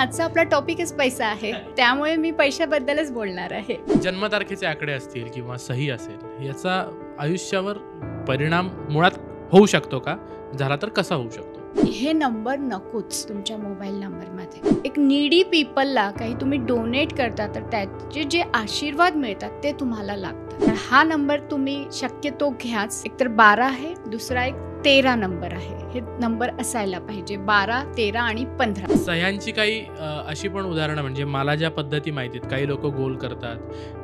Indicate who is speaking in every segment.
Speaker 1: आजचा आपला टॉपिकच पैसा आहे, त्यामुळे मी पैशाबद्दलच बोलणार आहे.
Speaker 2: जन्मतारखेचे आकडे असतील किंवा सही असेल, याचा आयुष्यावर परिणाम मुळात होऊ शकतो का? झाला तर कसा होऊ शकतो?
Speaker 1: हे नंबर नकोच तुमच्या मोबाईल नंबरमध्ये. एक नीडी पीपलला काही तुम्ही डोनेट करता तर त्याचे जे आशीर्वाद मिळतात ते तुम्हाला लागतात. तर हा नंबर तुम्ही शक्यतो घ्याच. एकतर 12 आहे, दुसरा एक 13 नंबर आहे. हे नंबर असायला पाहिजे, 12, 13 आणि 15.
Speaker 2: सह्यांची काही अशी पण उदाहरणं, म्हणजे मला ज्या पद्धती माहिती आहेत, काही लोक गोल करतात,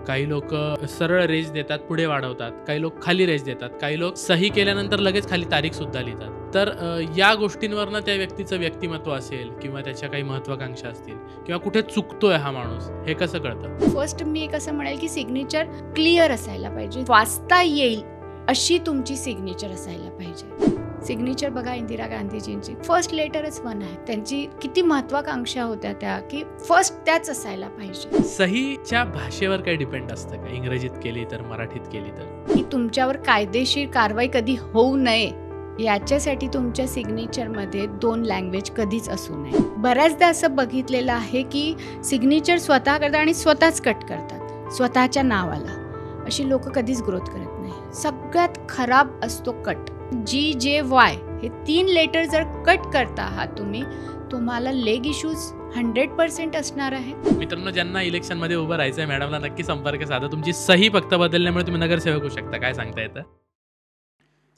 Speaker 2: काही लोक सरळ रेज देतात पुढे वाढवतात, काही लोक खाली रेज देतात, काही लोक सही केल्यानंतर लगेच खाली तारीख सुद्धा लिहितात. तर या गोष्टींवरनं त्या व्यक्तीचं व्यक्तिमत्व असेल किंवा त्याच्या काही महत्वाकांक्षा असतील किंवा कुठे चुकतोय हा माणूस, हे कसं कळतं?
Speaker 1: फर्स्ट मी एक असं म्हणेल की सिग्नेचर क्लिअर असायला पाहिजे, वाचता येईल अशी तुमची सिग्नेचर असायला पाहिजे. सिग्नेचर बघा, इंदिरा गांधीजींची फर्स्ट लेटरच 1 आहे. त्यांची किती महत्वाकांक्षा होत्या त्या, की फर्स्ट त्याच असायला पाहिजे.
Speaker 2: सहीच्या भाषेवर काही डिपेंड असतं का? इंग्रजीत केली तर, मराठीत केली तर?
Speaker 1: की तुमच्यावर कायदेशीर कारवाई कधी होऊ नये याच्यासाठी तुमच्या सिग्नेचरमध्ये 2 लँग्वेज कधीच असू नये. बऱ्याचदा असं बघितलेलं आहे की सिग्नेचर स्वतः करतात आणि स्वतःच कट करतात स्वतःच्या नावाला. अशी लोक कधीच ग्रोथ करत नाही. सगळ्यात खराब असतो कट. GJY हे 3 लेटर जर कट करता आहात तुम्ही, तुम्हाला लेग इश्यूज 100% असणार आहे.
Speaker 2: मित्रांनो, ज्यांना इलेक्शनमध्ये उभं राहायचं आहे, मॅडमला नक्की संपर्क साधा. तुमची सही फक्त बदलल्यामुळे तुम्ही नगरसेवक होऊ शकता. काय सांगता येतं?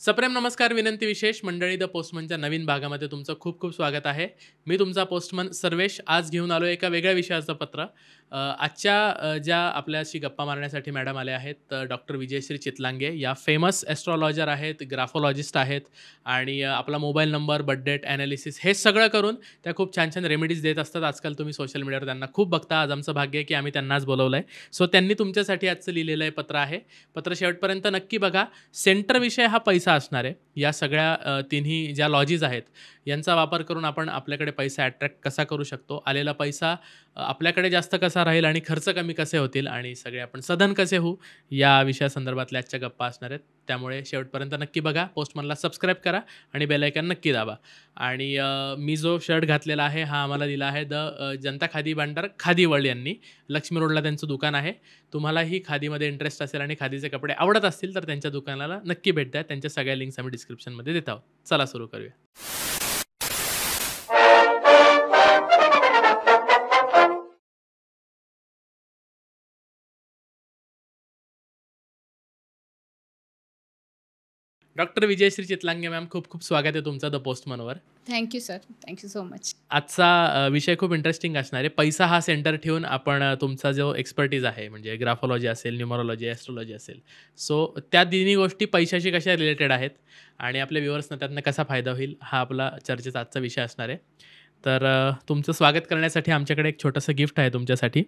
Speaker 2: सप्रेम नमस्कार, विनंती विशेष मंडळी द पोस्टमनच्या नवीन भागामध्ये तुमचं खूप खूप स्वागत आहे. मी तुमचा पोस्टमन सर्वेश. आज घेऊन आलो एका वेगळ्या विषयाचं पत्र. आजच्या ज्या आपल्याशी गप्पा मारण्यासाठी मॅडम आल्या आहेत, डॉक्टर विजयश्री चितलांगे. या फेमस ॲस्ट्रॉलॉजर आहेत, ग्राफोलॉजिस्ट आहेत आणि आपला mobile number, birth date analysis हे सगळं करून त्या खूप छान छान रेमेडीज देत असतात. आजकाल तुम्ही सोशल मीडियावर त्यांना खूप बघता. आज आमचं भाग्य आहे की आम्ही त्यांनाच बोलवलं आहे. सो त्यांनी तुमच्यासाठी आजचं लिहिलेलं आहे पत्र आहे. पत्र शेवटपर्यंत नक्की बघा. सेंटर विषय हा पैसा असणार आहे. या सगळ्या तिन्ही ज्या लॉजीज आहेत यांचा वापर करून आपण आपल्याकडे पैसा अट्रॅक्ट कसा करू शकतो, आलेला पैसा आपल्याकडे जास्त कसा राहील आणि खर्च कमी कसे होतील आणि सगळे आपण सधन कसे होऊ, या विषयासंदर्भातल्या आजच्या गप्पा असणार आहेत. त्यामुळे शेवटपर्यंत नक्की बघा. पोस्टमनला सबस्क्राईब करा आणि बेल आयकॉन नक्की दाबा. आणि मी जो शर्ट घातलेला आहे हा आम्हाला दिला आहे जनता खादी भांडार खादी वर्ल्ड यांनी. लक्ष्मी रोडला त्यांचं दुकान आहे. तुम्हालाही खादीमध्ये इंटरेस्ट असेल आणि खादीचे कपडे आवडत असतील तर त्यांच्या दुकानाला नक्की भेट द्या. त्यांच्या सगळ्या लिंक्स आम्ही डिस्क्रिप्शनमध्ये देत आहोत. चला सुरू करूया. डॉक्टर विजयश्री चितलांगे मॅम, खूप खूप स्वागत आहे तुमचं द पोस्टमनवर.
Speaker 1: Thank you sir, thank you so much.
Speaker 2: आजचा विषय खूप इंटरेस्टिंग असणार आहे. पैसा हा सेंटर ठेवून आपण तुमचा जो एक्सपर्टीज आहे, म्हणजे ग्राफोलॉजी असेल, न्यूमरोलॉजी, ॲस्ट्रोलॉजी असेल, सो त्या तिन्ही गोष्टी पैशाशी कशा रिलेटेड आहेत आणि आपल्या व्ह्युअर्सना त्यातनं कसा फायदा होईल, हा आपला चर्चेचा आजचा विषय असणार आहे. तर तुमचं स्वागत करण्यासाठी आमच्याकडे एक छोटंसं गिफ्ट आहे तुमच्यासाठी.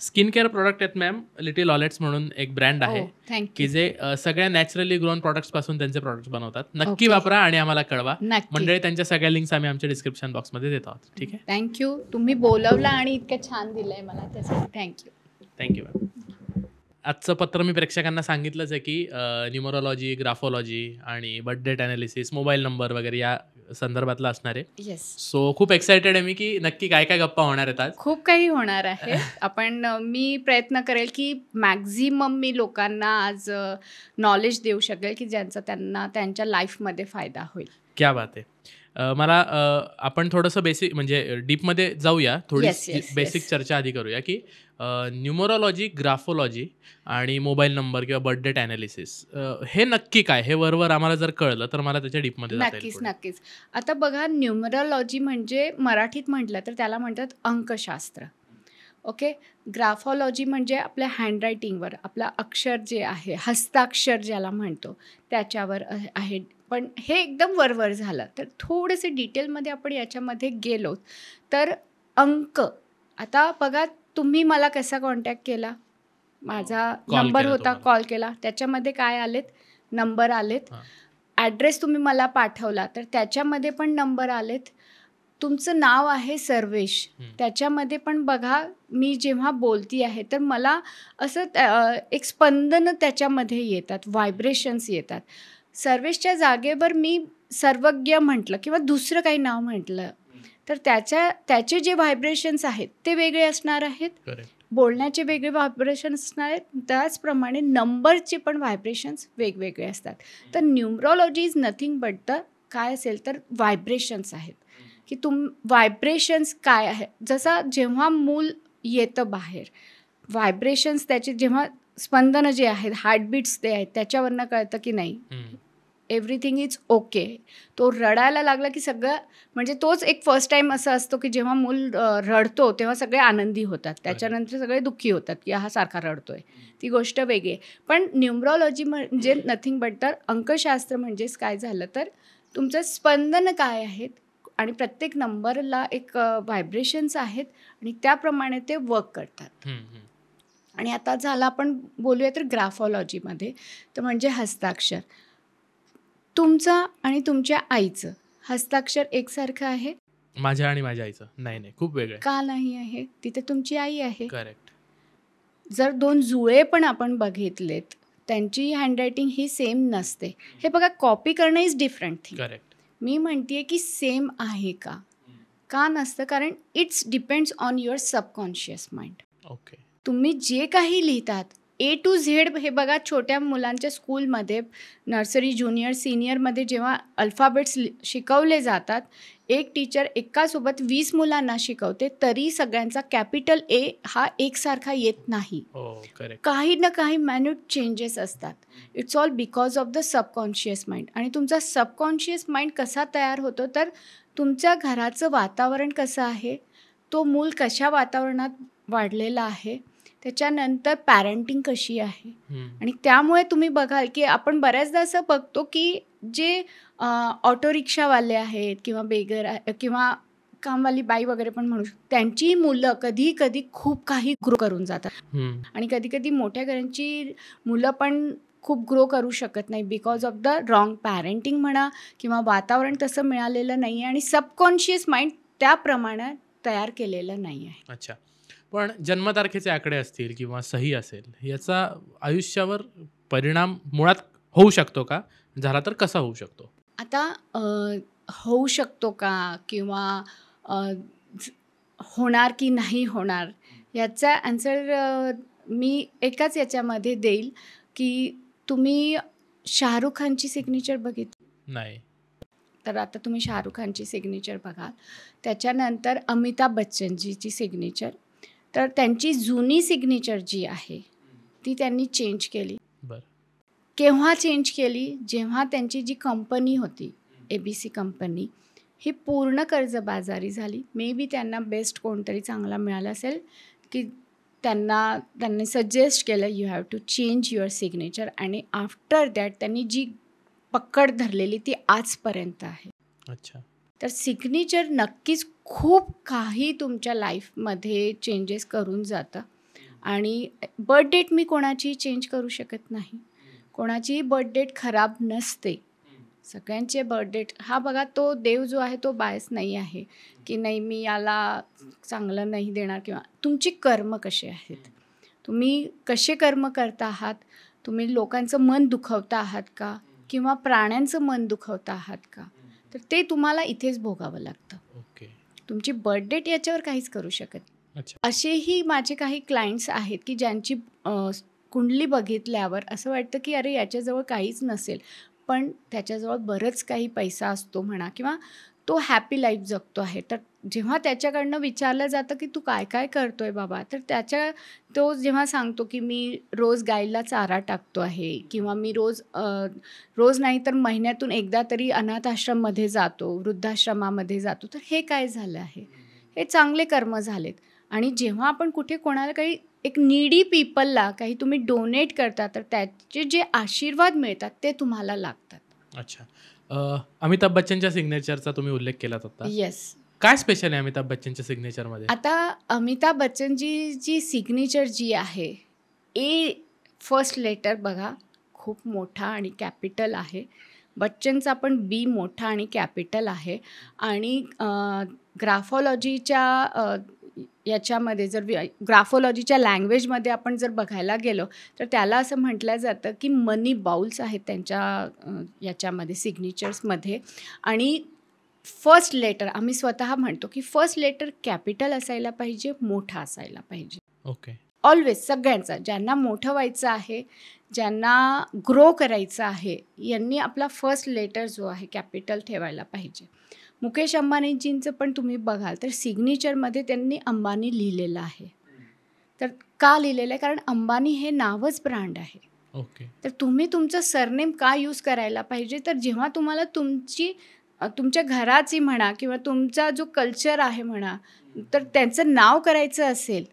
Speaker 2: स्किन केअर प्रोडक्ट आहेत मॅम. लिटिल ऑलेट्स म्हणून एक ब्रँड आहे की जे सगळ्या नॅचरली ग्रोन प्रोडक्ट्सपासून त्यांचे प्रोडक्ट्स बनवतात. नक्की वापरा आणि आम्हाला कळवा. मंडळी, त्यांच्या सगळ्या लिंक्स आम्ही आमच्या डिस्क्रिप्शन बॉक्समध्ये देत आहोत. ठीक आहे.
Speaker 1: थँक्यू. तुम्ही बोलवला आणि इतकं छान दिलंय मला, त्यासाठी
Speaker 2: थँक्यू मॅम. आजचं पत्र मी प्रेक्षकांना सांगितलंच आहे की न्यूमरोलॉजी, ग्राफोलॉजी आणि birth date analysis, mobile number वगैरे या संदर्भातलं असणार आहे.
Speaker 1: येस.
Speaker 2: सो खूप एक्सायटेड आहे मी की नक्की काय काय गप्पा होणार आहेत आज.
Speaker 1: खूप काही होणार आहे. मी प्रयत्न करेल की मॅक्झिमम मी लोकांना आज नॉलेज देऊ शकेल की ज्यांचा त्यांना त्यांच्या लाईफमध्ये फायदा होईल.
Speaker 2: क्या बात आहे. मला आपण थोडंसं बेसिक म्हणजे डीपमध्ये जाऊया. थोडी बेसिक चर्चा आधी करूया की न्यूमरोलॉजी, ग्राफोलॉजी आणि मोबाईल नंबर किंवा बर्थ डेट ॲनालिसिस हे नक्की काय, हे वरवर आम्हाला जर कळलं तर मला त्याच्या डीपमध्ये
Speaker 1: नक्कीच. आता बघा, न्यूमरोलॉजी म्हणजे मराठीत म्हटलं तर त्याला म्हणतात अंकशास्त्र. ओके. ग्राफोलॉजी म्हणजे आपल्या हँडरायटिंगवर, आपलं अक्षर जे आहे, हस्ताक्षर ज्याला म्हणतो, त्याच्यावर आहे. पण हे एकदम वरवर झालं. तर थोडेसे डिटेलमध्ये आपण याच्यामध्ये गेलो तर अंक. आता बघा, तुम्ही मला कसा कॉन्टॅक्ट केला, माझा नंबर होता, कॉल केला, त्याच्यामध्ये काय आलेत, नंबर आलेत. ॲड्रेस तुम्ही मला पाठवला तर त्याच्यामध्ये पण नंबर आलेत. तुमचं नाव आहे सर्वेश, त्याच्यामध्ये पण बघा, मी जेव्हा बोलती आहे तर मला असं एक स्पंदन त्याच्यामध्ये येतात, व्हायब्रेशन्स येतात. सर्वेशच्या जागेवर मी सर्वज्ञ म्हटलं किंवा दुसरं काही नाव म्हटलं तर त्याचे जे व्हायब्रेशन्स आहेत ते वेगळे असणार आहेत,
Speaker 2: करेक्ट.
Speaker 1: बोलण्याचे वेगळे व्हायब्रेशन्स असणार आहेत, त्याचप्रमाणे नंबरचे पण व्हायब्रेशन्स वेगवेगळे असतात. तर न्यूमरॉलॉजी इज नथिंग बट द काय असेल तर व्हायब्रेशन्स आहेत, की व्हायब्रेशन्स काय आहे. जसा जेव्हा मूल येतं बाहेर, व्हायब्रेशन्स त्याचे जेव्हा स्पंदनं जे आहेत, हार्टबीट्स ते आहेत, त्याच्यावरनं कळतं की नाही एव्हरीथिंग इज ओके. तो रडायला लागला की सगळं म्हणजे तोच एक फर्स्ट टाईम असं असतो की जेव्हा मूल रडतो तेव्हा सगळे आनंदी होतात, त्याच्यानंतर सगळे दुःखी होतात की हा सारखा रडतोय. ती गोष्ट वेगळी आहे. पण न्यूमरॉलॉजी म्हणजे नथिंग बट तर अंकशास्त्र म्हणजेच काय झालं तर तुमचं स्पंदन काय आहेत आणि प्रत्येक नंबरला एक व्हायब्रेशन्स आहेत आणि त्याप्रमाणे ते वर्क करतात. आणि आता झालं आपण बोलूया तर ग्राफॉलॉजीमध्ये, तर म्हणजे हस्ताक्षर. तुमचं आणि तुमच्या आईचं हस्ताक्षर एकसारखं आहे
Speaker 2: माझ्या आणि माझ्या आईचं नाही, खूप वेगळं आहे.
Speaker 1: का नाही आहे? तिथे तुमची आई आहे.
Speaker 2: करेक्ट.
Speaker 1: जर 2 जुळे पण आपण बघितलेत, त्यांची हँडरायटिंग ही सेम नसते. हे बघा, कॉपी करणं इज डिफरंट थिंग.
Speaker 2: करेक्ट.
Speaker 1: मी म्हणते की सेम आहे का? का नसतं? कारण it's depends on your subconscious mind.
Speaker 2: Okay.
Speaker 1: तुम्ही जे काही लिहितात A to Z, हे बघा छोट्या मुलांच्या स्कूलमध्ये नर्सरी, ज्युनियर, सिनियरमध्ये जेव्हा अल्फाबेट्स शिकवले जातात, एक टीचर एकासोबत 20 मुलांना शिकवते तरी सगळ्यांचा कॅपिटल A हा एकसारखा येत नाही.
Speaker 2: करेक्ट.
Speaker 1: काही ना काही मॅन्युट चेंजेस असतात. It's all because of the subconscious mind. आणि तुमचा सबकॉन्शियस माइंड कसा तयार होतो तर तुमच्या घराचं वातावरण कसं आहे, तो मूल कशा वातावरणात वाढलेला आहे, त्याच्यानंतर पॅरेंटिंग कशी आहे. आणि त्यामुळे तुम्ही बघाल की आपण बऱ्याचदा असं बघतो की जे ऑटो रिक्षावाले आहेत किंवा बेगर किंवा कामवाली बाई वगैरे पण म्हणू शकतो, त्यांची मुलं कधी कधी खूप काही ग्रो करून जातात. आणि कधी कधी मोठ्या घरांची मुलं पण खूप ग्रो करू शकत नाही because of the wrong parenting म्हणा किंवा वातावरण तसं मिळालेलं नाही आहे आणि सबकॉन्शियस माइंड त्या प्रमाणात तयार केलेलं नाही आहे.
Speaker 2: अच्छा. पण जन्मतारखेचे आकडे असतील किंवा सही असेल, याचा आयुष्यावर परिणाम मुळात होऊ शकतो का? झाला तर कसा होऊ शकतो?
Speaker 1: आता होऊ शकतो का किंवा होणार की नाही होणार याचा आन्सर मी एकाच याच्यामध्ये देईल की तुम्ही शाहरुख खानची सिग्नेचर बघितली
Speaker 2: नाही.
Speaker 1: तर आता तुम्ही शाहरुख खानची सिग्नेचर बघाल, त्याच्यानंतर अमिताभ बच्चनजीची सिग्नेचर, तर त्यांची जुनी सिग्नेचर जी आहे ती त्यांनी चेंज केली.
Speaker 2: बरं.
Speaker 1: केव्हा चेंज केली? जेव्हा त्यांची जी कंपनी होती ABC कंपनी ही पूर्ण कर्जबाजारी झाली. मे बी त्यांना बेस्ट कोणतरी चांगला मिळाला असेल की त्यांनी सजेस्ट केलं you have to change your signature. आणि आफ्टर दॅट त्यांनी जी पकड धरलेली ती आजपर्यंत आहे.
Speaker 2: अच्छा.
Speaker 1: तर सिग्नेचर नक्कीच खूप काही तुमच्या लाईफमध्ये चेंजेस करून जातं. आणि बर्थ डेट मी कोणाची चेंज करू शकत नाही, कोणाचीही बर्थ डेट खराब नसते. सगळ्यांचे बर्थ डेट हा बघा, तो देव जो आहे तो बायस नाही आहे की नाही मी याला चांगलं नाही देणार. किंवा तुमची कर्म कसे आहेत, तुम्ही कसे कर्म करता आहात, तुम्ही लोकांचं मन दुखवता आहात का किंवा प्राण्यांचं मन दुखवता आहात का, तर ते तुम्हाला इथेच भोगावं लागतं.
Speaker 2: ओके.
Speaker 1: तुमची बर्थ डेट याच्यावर काहीच करू शकत नाही.
Speaker 2: अच्छा.
Speaker 1: असेही माझे काही क्लायंट्स आहेत की ज्यांची कुंडली बघितल्यावर असं वाटतं की अरे याच्याजवळ काहीच नसेल, पण त्याच्याजवळ बरंच काही पैसा असतो म्हणा किंवा तो हॅपी लाईफ जगतो आहे. तर जेव्हा त्याच्याकडनं विचारलं जातं की तू काय काय करतोय बाबा, तर तो जेव्हा सांगतो की मी रोज गाईला चारा टाकतो आहे किंवा मी रोज नाही तर महिन्यातून एकदा तरी अनाथ आश्रममध्ये जातो, वृद्धाश्रमामध्ये जातो, तर हे काय झालं आहे, हे चांगले कर्म झालेत. आणि जेव्हा आपण कुठे कोणाला काही एक नीडी पीपलला काही तुम्ही डोनेट करता तर त्याचे जे आशीर्वाद मिळतात ते तुम्हाला लागतात.
Speaker 2: अच्छा. अमिताभ बच्चनच्या सिग्नेचरचा तुम्ही उल्लेख केलात आता.
Speaker 1: येस.
Speaker 2: काय स्पेशल आहे अमिताभ बच्चनच्या सिग्नेचरमध्ये?
Speaker 1: आता अमिताभ बच्चनची सिग्नेचर जी आहे, ए फर्स्ट लेटर बघा खूप मोठा आणि कॅपिटल आहे. बच्चनचा पण बी मोठा आणि कॅपिटल आहे. आणि ग्राफॉलॉजीच्या याच्यामध्ये जर ग्राफॉलॉजीच्या लँग्वेजमध्ये आपण जर बघायला गेलो तर त्याला असं म्हटलं जातं की मनी बाउल्स आहेत त्यांच्या याच्यामध्ये सिग्नेचर्समध्ये. आणि फर्स्ट लेटर आम्ही स्वतः म्हणतो की फर्स्ट लेटर कॅपिटल असायला पाहिजे, मोठा असायला पाहिजे.
Speaker 2: ओके.
Speaker 1: ऑलवेज सगळ्यांचा, ज्यांना मोठं व्हायचं आहे, ज्यांना ग्रो करायचं आहे, यांनी आपला फर्स्ट लेटर जो आहे कॅपिटल ठेवायला पाहिजे. मुकेश अंबानीजींचं पण तुम्ही बघाल तर सिग्नेचरमध्ये त्यांनी अंबानी लिहिलेलं आहे. तर का लिहिलेलं आहे? कारण अंबानी हे नावच ब्रँड आहे.
Speaker 2: ओके.
Speaker 1: तर तुम्ही तुमचं सरनेम का यूज करायला पाहिजे? तर जेव्हा तुम्हाला तुमच्या घराची म्हणा किंवा तुमचा जो कल्चर आहे म्हणा, तर त्यांचं नाव करायचं असेल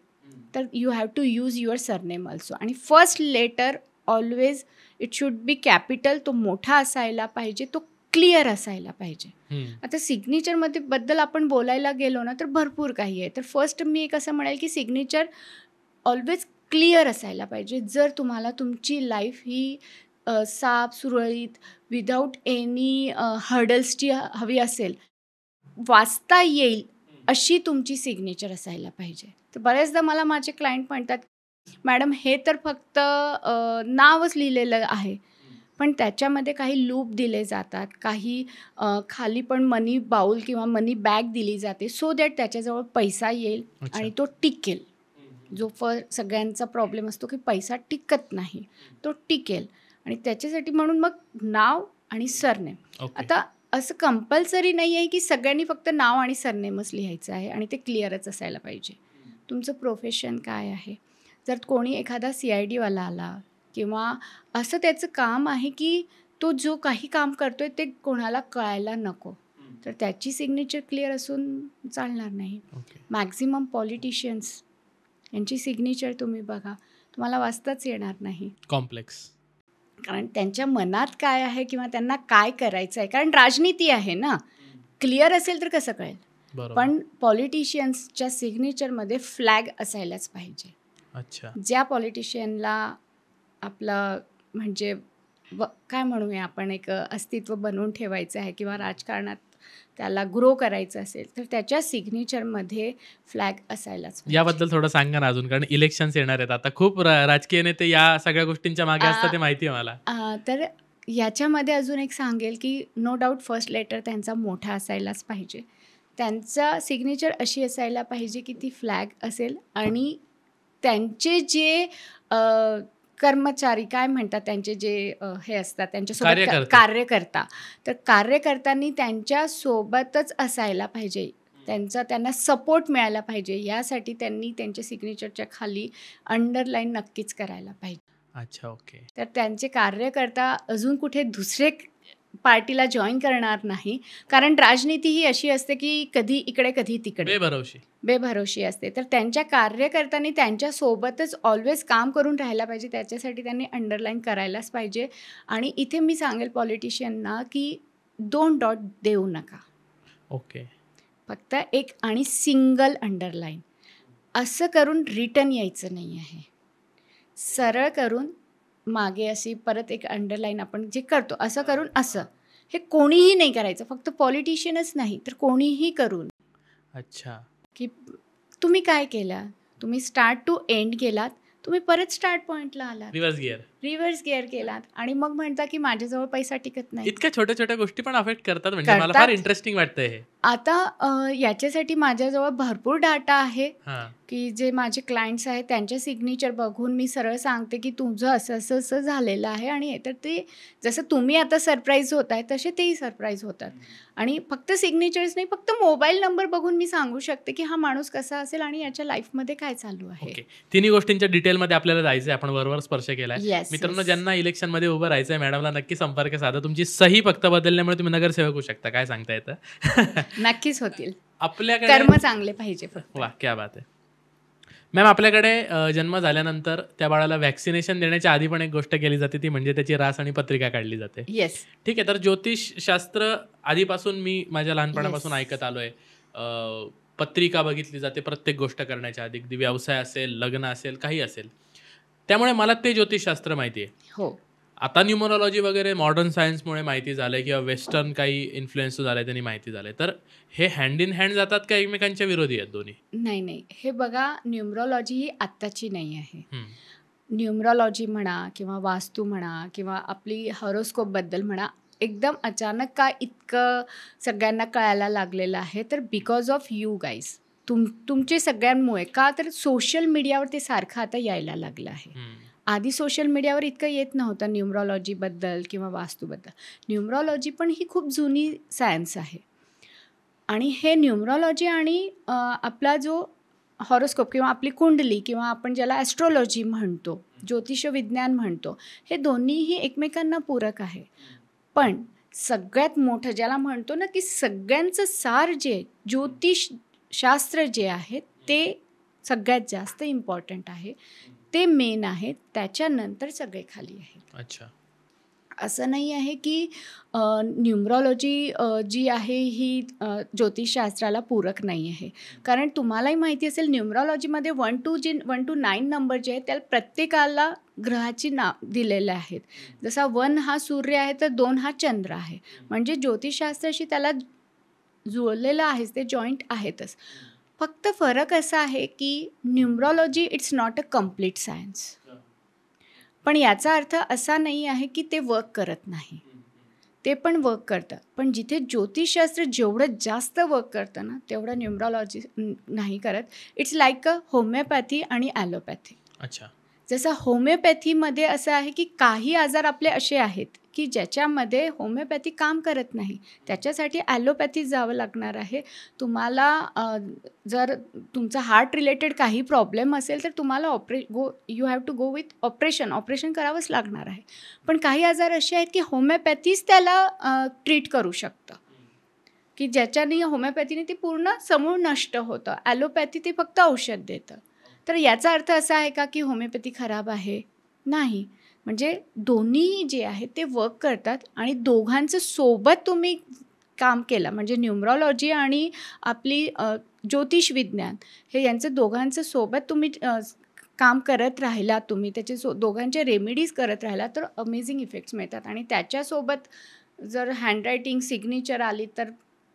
Speaker 1: तर you have to use your surname also. आणि first letter always it should be capital. तो मोठा असायला पाहिजे, तो क्लिअर असायला पाहिजे. आता सिग्नेचरमध्ये बद्दल आपण बोलायला गेलो ना तर भरपूर काही आहे. तर फर्स्ट मी एक असं म्हणेल की सिग्नेचर ऑलवेज क्लिअर असायला पाहिजे. जर तुम्हाला तुमची लाईफ ही साफ सुरळीत विदाऊट एनी हर्डल्सची हवी असेल, वाचता येईल अशी तुमची सिग्नेचर असायला पाहिजे. तर बऱ्याचदा मला माझे क्लायंट म्हणतात, मॅडम हे तर फक्त नावच लिहिलेलं आहे, पण त्याच्यामध्ये काही लूप दिले जातात, काही खाली पण मनी बाउल किंवा मनी बॅग दिली जाते सो दॅट त्याच्याजवळ पैसा येईल आणि तो टिकेल. जो सगळ्यांचा प्रॉब्लेम असतो की पैसा टिकत नाही, तो टिकेल. आणि त्याच्यासाठी म्हणून मग नाव आणि सरनेम. आता असं कंपल्सरी नाही आहे की सगळ्यांनी फक्त नाव आणि सरनेमच लिहायचं आहे आणि ते क्लिअरच असायला पाहिजे. तुमचं प्रोफेशन काय आहे? जर कोणी एखादा CIDवाला आला किंवा असं त्याचं काम आहे की तो जो काही काम करतोय ते कोणाला कळायला नको, तर त्याची सिग्नेचर क्लिअर असून चालणार नाही. मॅक्झिमम पॉलिटिशियन्स यांची सिग्नेचर तुम्ही बघा, तुम्हाला वाचताच येणार नाही.
Speaker 2: कॉम्प्लेक्स.
Speaker 1: कारण त्यांच्या मनात काय आहे किंवा त्यांना काय करायचं आहे. कारण राजनीती आहे ना, क्लिअर असेल तर कसं कळेल? पण पॉलिटिशियन्सच्या सिग्नेचरमध्ये फ्लॅग असायलाच पाहिजे.
Speaker 2: अच्छा.
Speaker 1: ज्या पॉलिटिशियनला आपलं म्हणजे काय म्हणूया आपण, एक अस्तित्व बनवून ठेवायचं आहे किंवा राजकारणात त्याला ग्रो करायचं असेल तर त्याच्या सिग्नेचरमध्ये फ्लॅग असायलाच पाहिजे.
Speaker 2: याबद्दल थोडं सांगा ना अजून, कारण इलेक्शन्स येणार आहेत आता. खूप राजकीय नेते या सगळ्या गोष्टींच्या मागे असतात, ते माहिती आहे मला.
Speaker 1: तर याच्यामध्ये अजून एक सांगेल की नो डाऊट फर्स्ट लेटर त्यांचा मोठा असायलाच पाहिजे. त्यांचा सिग्नेचर अशी असायला पाहिजे की ती फ्लॅग असेल आणि त्यांचे जे कर्मचारी काय म्हणतात, त्यांचे जे हे असतात त्यांच्यासोबत कार्यकर्ता, तर कार्यकर्त्यांनी त्यांच्यासोबतच असायला पाहिजे. त्यांना सपोर्ट मिळायला पाहिजे. यासाठी त्यांनी त्यांच्या सिग्नेचरच्या खाली अंडरलाईन नक्कीच करायला पाहिजे.
Speaker 2: अच्छा. ओके.
Speaker 1: तर त्यांचे कार्यकर्ता अजून कुठे दुसरे पार्टीला जॉईन करणार नाही. कारण राजनीती ही अशी असते की कधी इकडे कधी तिकडे, बेभरोशी असते. तर त्यांच्या कार्यकर्त्यांनी त्यांच्यासोबतच ऑलवेज काम करून राहायला पाहिजे. त्याच्यासाठी त्यांनी अंडरलाईन करायलाच पाहिजे. आणि इथे मी सांगेल पॉलिटिशियनना की 2 डॉट देऊ नका.
Speaker 2: ओके.
Speaker 1: फक्त एक आणि सिंगल अंडरलाईन. असं करून रिटर्न यायचं नाही आहे. सरळ करून मागे अशी परत एक अंडरलाईन आपण जे करतो असं करून असं, हे कोणीही नाही करायचं. फक्त पॉलिटिशियनच नाही तर कोणीही करून.
Speaker 2: अच्छा.
Speaker 1: की तुम्ही काय केलं, तुम्ही स्टार्ट टू एंड केलात, तुम्ही परत स्टार्ट पॉईंटला आलात, रिव्हर्स गिअर केलात आणि मग म्हणता की माझ्याजवळ पैसा टिकत नाही.
Speaker 2: इतक्या छोट्या छोट्या गोष्टी पण अफेक्ट करतात. म्हणजे मला फार इंटरेस्टिंग वाटतंय हे.
Speaker 1: आता याच्यासाठी माझ्याजवळ भरपूर डाटा आहे की जे माझे क्लायंट्स आहेत त्यांचे सिग्नेचर बघून मी सरळ सांगते की तुझं असं असं असं झालेलं आहे. आणि तर ते जसं तुम्ही आता सरप्राईज होत आहे तसे तेही सरप्राईज होतात. आणि फक्त सिग्नेचर्स नाही, फक्त मोबाईल नंबर बघून मी सांगू शकते की हा माणूस कसा असेल आणि याच्या लाईफमध्ये काय चालू आहे.
Speaker 2: तिन्ही गोष्टींच्या डिटेलमध्ये आपल्याला जायचं आहे. आपण बरोबर स्पर्श केलाय. मित्रांनो, ज्यांना इलेक्शनमध्ये उभं राहायचं आहे मॅडमला नक्की संपर्क साधा. तुमची सही फक्त बदलल्यामुळे तुम्ही नगरसेवक होऊ शकता. काय सांगता येतं?
Speaker 1: नक्कीच होतील.
Speaker 2: आपल्याकडे
Speaker 1: कर्म चांगले पाहिजे फक्त.
Speaker 2: वा, क्या बात आहे मॅम. आपल्याकडे जन्म झाल्यानंतर त्या बाळाला व्हॅक्सिनेशन देण्याच्या आधी पण एक गोष्ट केली जाते, ती म्हणजे त्याची रास आणि पत्रिका काढली जाते.
Speaker 1: येस.
Speaker 2: ठीक आहे. तर ज्योतिषशास्त्र आधीपासून मी माझ्या लहानपणापासून ऐकत आलोय. पत्रिका बघितली जाते प्रत्येक गोष्ट करण्याच्या आधी, अगदी व्यवसाय असेल, लग्न असेल, काही असेल. त्यामुळे मला ते ज्योतिषशास्त्र माहिती आहे.
Speaker 1: हो.
Speaker 2: आता न्यूमरोलॉजी वगैरे मॉडर्न सायन्समुळे माहिती झालंय किंवा वेस्टर्न काही इन्फ्लुएन्स झालाय त्यांनी माहिती झालंय. तर हे हँड इन हँड जातात का एकमेकांच्या विरोधी आहेत दोन्ही?
Speaker 1: नाही. हे बघा, न्यूमरोलॉजी ही आत्ताची नाही आहे. न्यूमरोलॉजी म्हणा किंवा वास्तू म्हणा किंवा आपली हॉरोस्कोपबद्दल म्हणा, एकदम अचानक का इतकं सगळ्यांना कळायला लागलेलं आहे, तर बिकॉज ऑफ यू गाईज, तुमचे सगळ्यांमुळे. का तर सोशल मीडियावर ते सारखं आता यायला लागलं आहे. आधी सोशल मीडियावर इतकं येत नव्हतं न्यूमरॉलॉजीबद्दल किंवा वास्तूबद्दल. न्यूमरॉलॉजी पण ही खूप जुनी सायन्स आहे आणि हे न्यूमरॉलॉजी आणि आपला जो हॉरोस्कोप किंवा आपली कुंडली किंवा आपण ज्याला ॲस्ट्रॉलॉजी म्हणतो, ज्योतिष विज्ञान म्हणतो, हे दोन्हीही एकमेकांना पूरक आहे. पण सगळ्यात मोठं ज्याला म्हणतो ना की सगळ्यांचं सार जे ज्योतिषशास्त्र जे आहे ते सगळ्यात जास्त इम्पॉर्टंट आहे, ते मेन आहे. त्याच्यानंतर सगळे खाली आहे.
Speaker 2: अच्छा.
Speaker 1: असं नाही आहे की न्यूमरॉलॉजी जी आहे ही ज्योतिषशास्त्राला पूरक नाही आहे. कारण तुम्हालाही माहिती असेल न्यूमरॉलॉजीमध्ये 1 to 9 नंबर जे आहेत त्याला प्रत्येकाला ग्रहाची नाव दिलेले आहेत. जसा 1 हा सूर्य आहे तर 2 हा चंद्र आहे. म्हणजे ज्योतिषशास्त्राशी त्याला जुळलेलं आहेच, ते जॉईंट आहेतच. फक्त फरक असा आहे की numerology it's not a complete science. पण याचा अर्थ असा नाही आहे की ते वर्क करत नाही, ते पण वर्क करतं. पण जिथे ज्योतिषशास्त्र जेवढं जास्त वर्क करतं ना तेवढं न्यूमरॉलॉजी नाही करत. इट्स लाईक अ होमिओपॅथी आणि ॲलोपॅथी.
Speaker 2: अच्छा.
Speaker 1: जसं होमिओपॅथीमध्ये असं आहे की काही आजार आपले असे आहेत की ज्याच्यामध्ये होमिओपॅथी काम करत नाही, त्याच्यासाठी ॲलोपॅथी जावं लागणार आहे. तुम्हाला जर तुमचा हार्ट रिलेटेड काही प्रॉब्लेम असेल तर तुम्हाला you have to go with operation करावंच लागणार आहे. पण काही आजार असे आहेत की होमिओपॅथीच त्याला ट्रीट करू शकतं, की ज्याच्याने होमिओपॅथीने ते पूर्ण समूळ नष्ट होतं. ॲलोपॅथी ते फक्त औषध देतं. तर याचा अर्थ असा आहे का की होमिओपॅथी खराब आहे? नाही. म्हणजे दोन्हीही जे आहे ते वर्क करतात आणि दोघांचं सोबत तुम्ही काम केलं म्हणजे न्यूमरॉलॉजी आणि आपली ज्योतिष विज्ञान हे यांचं दोघांचं सोबत तुम्ही काम करत राहिला, तुम्ही त्याचे दोघांचे रेमेडीज करत राहिला तर अमेझिंग इफेक्ट्स मिळतात. आणि त्याच्यासोबत जर हँडरायटिंग सिग्नेचर आली तर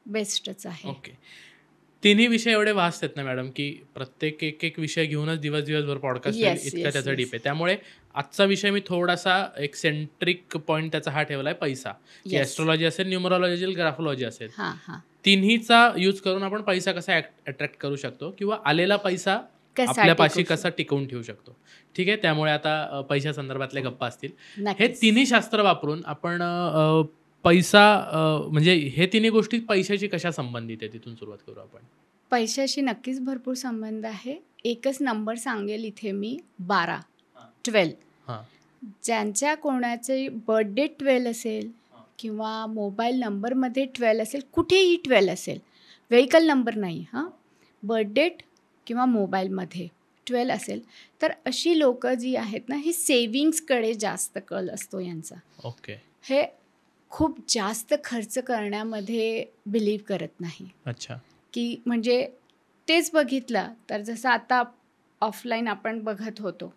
Speaker 1: बेस्टच आहे.
Speaker 2: ओके. तिन्ही विषय एवढे वास्ट आहेत ना मॅडम की प्रत्येक एक विषय घेऊनच दिवसभर पॉडकास्ट होईल इतका त्याचा डीप आहे. त्यामुळे आजचा विषय मी थोडासा एक सेंट्रिक पॉईंट त्याचा हा ठेवला आहे, पैसा. की ॲस्ट्रॉलॉजी असेल, न्यूमरॉलॉजी असेल, ग्राफोलॉजी असेल, तिन्हीचा यूज करून आपण पैसा कसा अट्रॅक्ट करू शकतो किंवा आलेला पैसा आपल्यापाशी कसा टिकवून ठेवू शकतो. ठीक आहे. त्यामुळे आता पैशा संदर्भातल्या गप्पा असतील. हे तिन्ही शास्त्र वापरून आपण पैसा म्हणजे हे तिन्ही गोष्टी पैशाची कशा संबंधित आहे तिथून सुरुवात करू आपण.
Speaker 1: पैशाशी नक्कीच भरपूर संबंध आहे. एकच नंबर सांगेल इथे मी, 12. ज्यांच्या कोणाचे बर्थडे 12 असेल किंवा मोबाईल नंबरमध्ये 12 असेल, कुठेही 12 असेल, व्हेकल नंबर नाही हां, बर्थडे किंवा मोबाईलमध्ये 12 असेल, तर अशी लोकं जी आहेत ना ही सेविंग्सकडे जास्त कल असतो यांचा.
Speaker 2: ओके.
Speaker 1: हे खूप जास्त खर्च करण्यामध्ये बिलीव्ह करत नाही.
Speaker 2: अच्छा.
Speaker 1: की म्हणजे तेच बघितलं तर जसं आता ऑफलाईन आपण बघत होतो,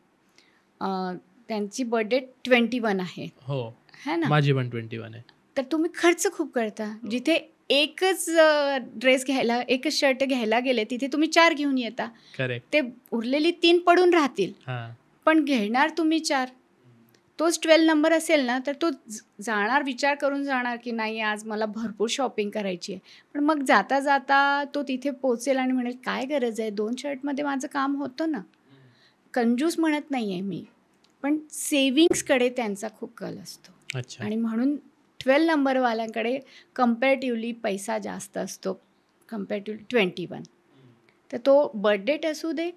Speaker 1: त्यांची बर्थडे 21 आहे.
Speaker 2: हो,
Speaker 1: है ना,
Speaker 2: माझी पण 21 आहे.
Speaker 1: तर तुम्ही खर्च खूप करता. जिथे एकच ड्रेस घ्यायला, एकच शर्ट घ्यायला गेले तिथे तुम्ही 4 घेऊन येता.
Speaker 2: करेक्ट.
Speaker 1: ते उरलेली 3 पडून राहतील, पण घेणार तुम्ही 4. तोच 12 नंबर असेल ना तर तो जाणार, विचार करून जाणार की नाही आज मला भरपूर शॉपिंग करायची आहे. पण मग जाता जाता तो तिथे पोचेल आणि म्हणेल काय गरज आहे, 2 शर्टमध्ये माझं काम होतं ना. कंजूस म्हणत नाही आहे मी, पण सेविंग्सकडे त्यांचा खूप कल असतो.
Speaker 2: अच्छा.
Speaker 1: आणि म्हणून 12 नंबरवाल्यांकडे कम्पॅरेटिव्हली पैसा जास्त असतो कम्पॅरेटिव्हली 21. तर तो बर्थडेट असू दे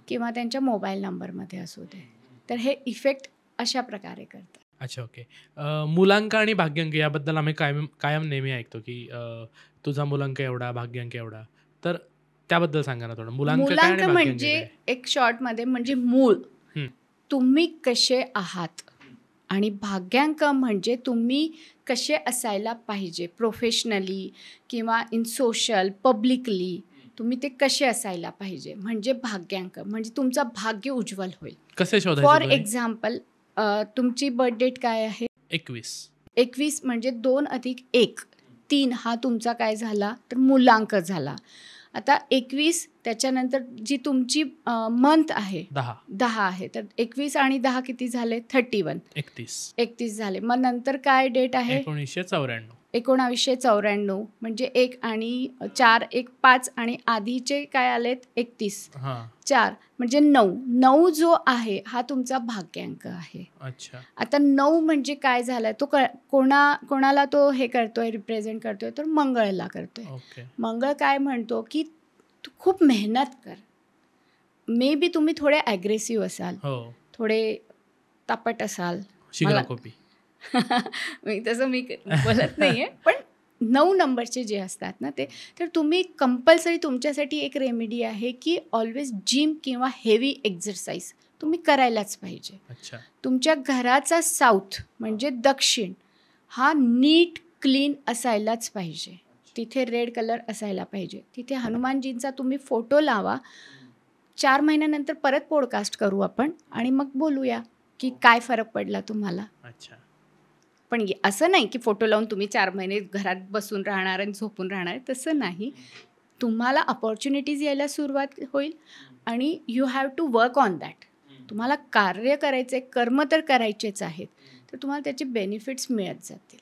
Speaker 1: किंवा त्यांच्या मोबाईल नंबरमध्ये असू दे, तर हे इफेक्ट अशा प्रकारे करतात.
Speaker 2: अच्छा. ओके. मुलांक आणि भाग्यांक याबद्दल आम्ही कायम नेहमी ऐकतो की तुझा मुलांक एवढा, भाग्यांक एवढा, तर त्याबद्दल सांगा ना थोडं.
Speaker 1: मुलांक म्हणजे एक शॉर्टमध्ये म्हणजे मूळ, तुम्ही कसे आहात, आणि भाग्यांक म्हणजे तुम्ही कसे असायला पाहिजे प्रोफेशनली किंवा इन सोशल पब्लिकली, तुम्ही ते कसे असायला पाहिजे म्हणजे भाग्यांक. म्हणजे तुमचं भाग्य उज्ज्वल होईल.
Speaker 2: कसे शोधायचे?
Speaker 1: फॉर एक्झाम्पल, तुमची बर्थ डेट काय आहे? 21 म्हणजे 2 अधिक 1 3 हा तुमचा काय झाला तर मुलांक झाला. आता 21 त्याच्यानंतर जी तुमची मंथ आहे 10 आहे, तर 21 आणि 10 किती झाले? 31. 31 झाले. मग नंतर काय डेट आहे? 1994. म्हणजे 1 आणि 4, 1 5 आणि आधीचे काय आलेत? 31, 4 म्हणजे 9 जो आहे हा तुमचा भाग्यांक आहे.
Speaker 2: अच्छा.
Speaker 1: आता 9 म्हणजे काय झालाय? तो कोणाला तो हे करतोय, रिप्रेझेंट करतोय? तर मंगळला करतोय. मंगळ काय म्हणतो की तू खूप मेहनत कर. मे बी तुम्ही थोडे ॲग्रेसिव्ह असाल, थोडे तापट असाल, तसं मी बोलत नाहीये, पण 9 नंबरचे जे असतात ना ते, तर तुम्ही कंपल्सरी तुमच्यासाठी एक रेमेडी आहे की ऑलवेज जिम किंवा हेवी एक्झरसाइज तुम्ही करायलाच पाहिजे. तुमच्या घराचा साऊथ म्हणजे दक्षिण हा नीट क्लीन असायलाच पाहिजे. तिथे रेड कलर असायला पाहिजे. तिथे हनुमानजींचा तुम्ही फोटो लावा. 4 महिन्यानंतर परत पॉडकास्ट करू आपण आणि मग बोलूया की काय फरक पडला तुम्हाला. पण असं नाही की फोटो लावून तुम्ही 4 महिने घरात बसून राहणार आणि झोपून राहणार, तसं नाही. तुम्हाला अपॉर्च्युनिटीज यायला सुरुवात होईल आणि you have to work on that. तुम्हाला कार्य करायचे, कर्म तर करायचेच आहेत, तर तुम्हाला त्याचे बेनिफिट्स मिळत जातील.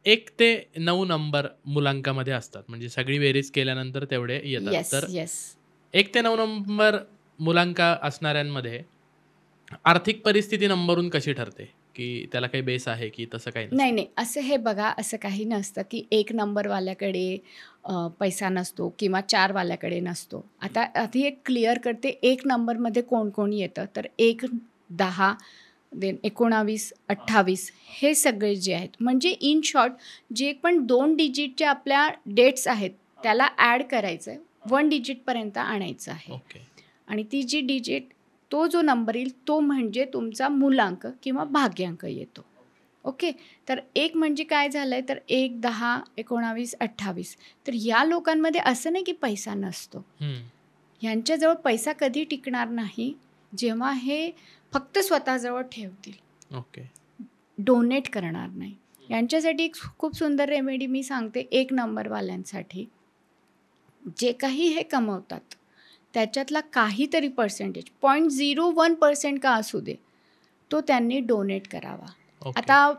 Speaker 2: 1 ते 9 नंबर मुलांकामध्ये असतात, म्हणजे सगळी बेरीज केल्यानंतर तेवढे येतात. तर 1 ते 9 नंबर मुलांका असणाऱ्यांमध्ये आर्थिक परिस्थिती नंबरून कशी ठरते? की त्याला काही बेस आहे की तसं काही नसतं?
Speaker 1: नाही, असं हे बघा, असं काही नसतं की 1 नंबरवाल्याकडे पैसा नसतो किंवा 4 वाल्याकडे नसतो. आता आधी एक क्लिअर करते, 1 नंबरमध्ये कोण कोण येतं, तर 1, 10, 19, 28 हे सगळे जे आहेत, म्हणजे इन शॉर्ट जे पण 2 डिजिटच्या आपल्या डेट्स आहेत त्याला ॲड करायचं आहे, 1 डिजिटपर्यंत आणायचं आहे. आणि ती जी डिजिट, तो जो नंबर येईल तो म्हणजे तुमचा मूलांक किंवा भाग्यांक येतो. ओके. तर 1 म्हणजे काय झालंय, तर 1, 10, 19, 28. तर या लोकांमध्ये असं नाही की पैसा नसतो. ह्यांच्याजवळ पैसा कधी टिकणार नाही जेव्हा हे फक्त स्वतःजवळ ठेवतील, डोनेट करणार नाही. यांच्यासाठी एक खूप सुंदर रेमेडी मी सांगते. 1 नंबरवाल्यांसाठी जे काही हे कमवतात त्याच्यातला काहीतरी पर्सेंटेज 0.01% का असू दे, तो त्यांनी डोनेट करावा. आता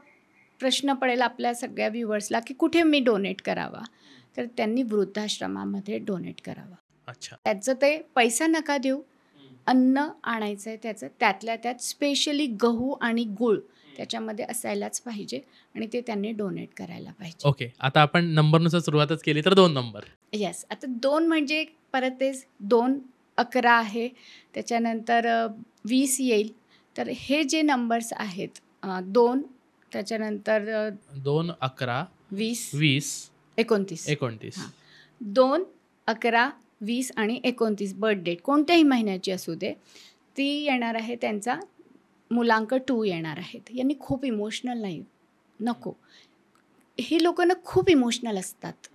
Speaker 1: प्रश्न पडेल आपल्या सगळ्या व्ह्युअर्सला की कुठे मी डोनेट करावा, तर त्यांनी वृद्धाश्रमामध्ये डोनेट करावा. त्याचं ते पैसा नका देऊ, अन्न आणायचं आहे त्याचं, त्यातल्या त्यात स्पेशली गहू आणि गूळ त्याच्यामध्ये असायलाच पाहिजे आणि ते त्यांनी डोनेट करायला पाहिजे.
Speaker 2: ओके. आता आपण नंबरनुसार सुरुवातच केली तर 2 नंबर.
Speaker 1: येस. आता 2 म्हणजे परत तेच 2, 11 आहे, त्याच्यानंतर 20 येईल. तर हे जे नंबर्स आहेत 2, त्याच्यानंतर
Speaker 2: 2, 11,
Speaker 1: 20,
Speaker 2: 29.
Speaker 1: 2, 11, 20 आणि 29 बर्थ डेट कोणत्याही महिन्याची असू दे, ती येणार आहे. त्यांचा मुलांक 2 येणार आहेत. यांनी खूप इमोशनल नाही, नको. ही लोकं ना खूप इमोशनल असतात,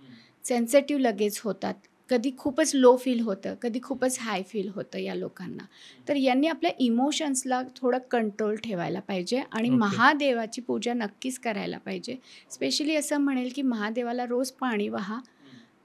Speaker 1: सेन्सिटिव्ह लगेच होतात. कधी खूपच लो फील होतं, कधी खूपच हाय फील होतं या लोकांना. तर यांनी आपल्या इमोशन्सला थोडं कंट्रोल ठेवायला पाहिजे आणि महादेवाची पूजा नक्कीच करायला पाहिजे. स्पेशली असं म्हणेल की महादेवाला रोज पाणी वाहा,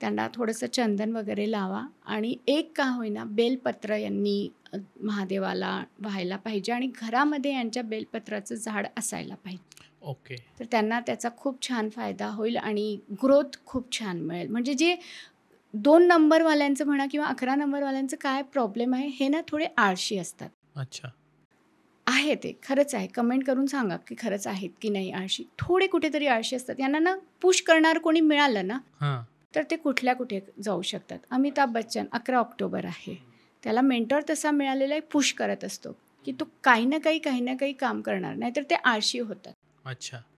Speaker 1: त्यांना थोडंसं चंदन वगैरे लावा आणि एक का होईना बेलपत्र यांनी महादेवाला व्हायला पाहिजे आणि घरामध्ये यांच्या बेलपत्राचं झाड असायला पाहिजे. तर त्यांना त्याचा खूप छान फायदा होईल आणि ग्रोथ खूप छान मिळेल. म्हणजे जे 2 नंबरवाल्यांचं म्हणा किंवा 11 नंबरवाल्यांचं काय प्रॉब्लेम आहे, हे ना थोडे आळशी असतात. आहे ते खरंच आहे. कमेंट करून सांगा की खरंच आहेत की नाही आळशी. थोडे कुठेतरी आळशी असतात. यांना ना पुश करणार कोणी मिळालं ना तर ते कुठे जाऊ शकतात. अमिताभ बच्चन 11 ऑक्टोबर आहे, त्याला मेंटॉर तसा मिळालेला आहे, पुश करत असतो की तो काही ना काही काम करणार, नाहीतर ते आळशी होतात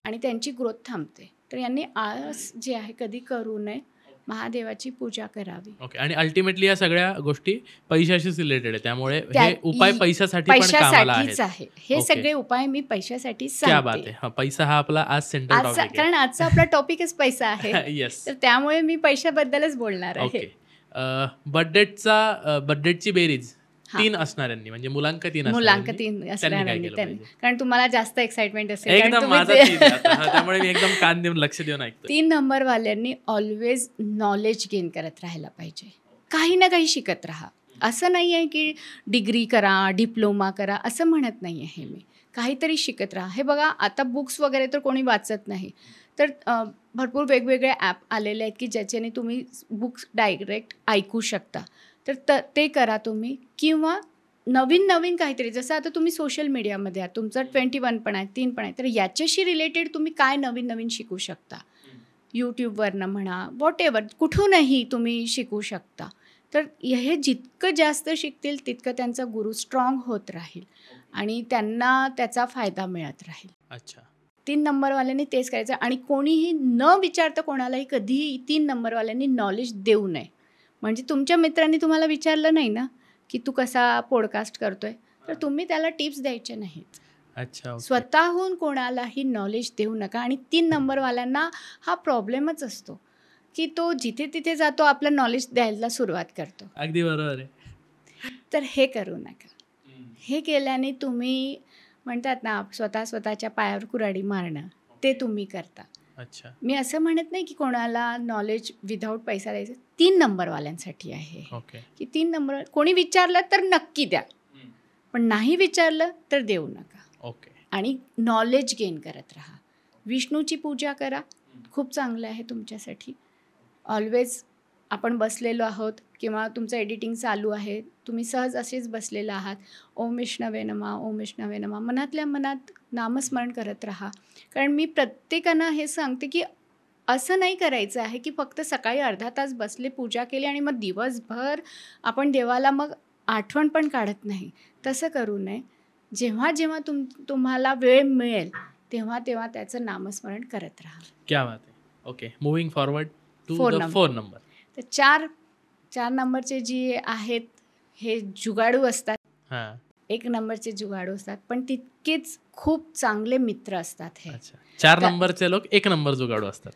Speaker 1: आणि त्यांची ग्रोथ थांबते. तर यांनी आळस जे आहे कधी करू नये, महादेवाची पूजा करावी.
Speaker 2: आणि अल्टिमेटली या सगळ्या गोष्टी पैशाशीच रिलेटेड आहे, त्यामुळे हे उपाय पैशासाठीच
Speaker 1: आहे. हे सगळे उपाय मी पैशासाठी सांगते.
Speaker 2: पैसा हा आपला आज सेंटर टॉपिक आहे,
Speaker 1: कारण आजचा आपला टॉपिकच पैसा आहे. तर त्यामुळे मी पैशाबद्दलच बोलणार आहे.
Speaker 2: बर्थडेटची बेरीज 3 असणाऱ्यांनी, म्हणजे मुलांक 3 असणाऱ्यांनी,
Speaker 1: कारण तुम्हाला जास्त एक्साइटमेंट असेल.
Speaker 2: एकदम माझा 3 त्यामुळे मी एकदम कान देऊन लक्ष देऊन ऐकतो.
Speaker 1: 3 नंबरवाल्यांनी ऑलवेज नॉलेज गेन करत राहायला पाहिजे. काही ना काही शिकत राहा. असं नाही आहे की डिग्री करा, डिप्लोमा करा, असं म्हणत नाही आहे मी. काहीतरी शिकत राहा. हे बघा, आता बुक्स वगैरे तर कोणी वाचत नाही, तर भरपूर वेगवेगळे ॲप आलेले आहेत की ज्याच्याने तुम्ही बुक्स डायरेक्ट ऐकू शकता. तर ते करा तुम्ही. किंवा नवीन नवीन काहीतरी, जसं आता तुम्ही सोशल मीडियामध्ये आहात, तुमचं 21 पण आहे, 3 पण आहे, तर याच्याशी रिलेटेड तुम्ही काय नवीन नवीन शिकू शकता. यूट्यूबवरनं म्हणा, व्हॉटेवर, कुठूनही तुम्ही शिकू शकता. तर हे जितकं जास्त शिकतील तितकं त्यांचा गुरु स्ट्रॉंग होत राहील आणि त्यांना त्याचा फायदा मिळत राहील.
Speaker 2: अच्छा.
Speaker 1: 3 नंबरवाल्यांनी तेच करायचं आणि कोणीही न विचारता कोणालाही कधीही 3 नंबरवाल्यांनी नॉलेज देऊ नये. म्हणजे तुमच्या मित्रांनी तुम्हाला विचारलं नाही ना की तू कसा पॉडकास्ट करतोय, तर तुम्ही त्याला टिप्स द्यायचे नाहीत.
Speaker 2: अच्छा.
Speaker 1: स्वतःहून कोणालाही नॉलेज देऊ नका. आणि 3 नंबरवाल्यांना हा प्रॉब्लेमच असतो की तो जिथे तिथे जातो, आपलं नॉलेज द्यायला सुरुवात करतो.
Speaker 2: अगदी बरोबर आहे.
Speaker 1: तर हे करू नका. हे केल्याने तुम्ही म्हणतात ना, स्वतःच्या पायावर कुऱ्हाडी मारणं, ते तुम्ही करता.
Speaker 2: अच्छा.
Speaker 1: मी असं म्हणत नाही की कोणाला नॉलेज विदाऊट पैसा द्यायचं. 3 नंबरवाल्यांसाठी आहे
Speaker 2: ओके.
Speaker 1: की 3 नंबर कोणी विचारलं तर नक्की द्या, पण नाही विचारलं तर देऊ नका.
Speaker 2: ओके.
Speaker 1: आणि नॉलेज गेन करत राहा. विष्णूची पूजा करा, खूप चांगलं आहे तुमच्यासाठी. ऑलवेज आपण बसलेलो आहोत किंवा तुमचं एडिटिंग चालू आहे, तुम्ही सहज असेच बसलेला आहात, ओम विष्णवे नमः, ओम विष्णवे नमः, मनातल्या मनात नामस्मरण करत राहा. कारण मी प्रत्येकांना हे सांगते की असं नाही करायचं आहे की फक्त सकाळी अर्धा तास बसले, पूजा केली आणि मग दिवसभर आपण देवाला मग आठवण पण काढत नाही. तसं करू नये. जेव्हा जेव्हा तुम्हाला वेळ मिळेल तेव्हा तेव्हा त्याचं नामस्मरण करत राहा.
Speaker 2: क्या बात आहे. Okay, moving forward to
Speaker 1: 4
Speaker 2: the
Speaker 1: number.
Speaker 2: 4 number.
Speaker 1: तर 4 नंबरचे जे आहेत हे जुगाडू असतात.
Speaker 2: हां.
Speaker 1: 1 नंबरचे जुगाडू असतात, पण तितकेच खूप चांगले मित्र असतात हे.
Speaker 2: अच्छा. 4 नंबरचे लोक 1 नंबर जुगाडू असतात.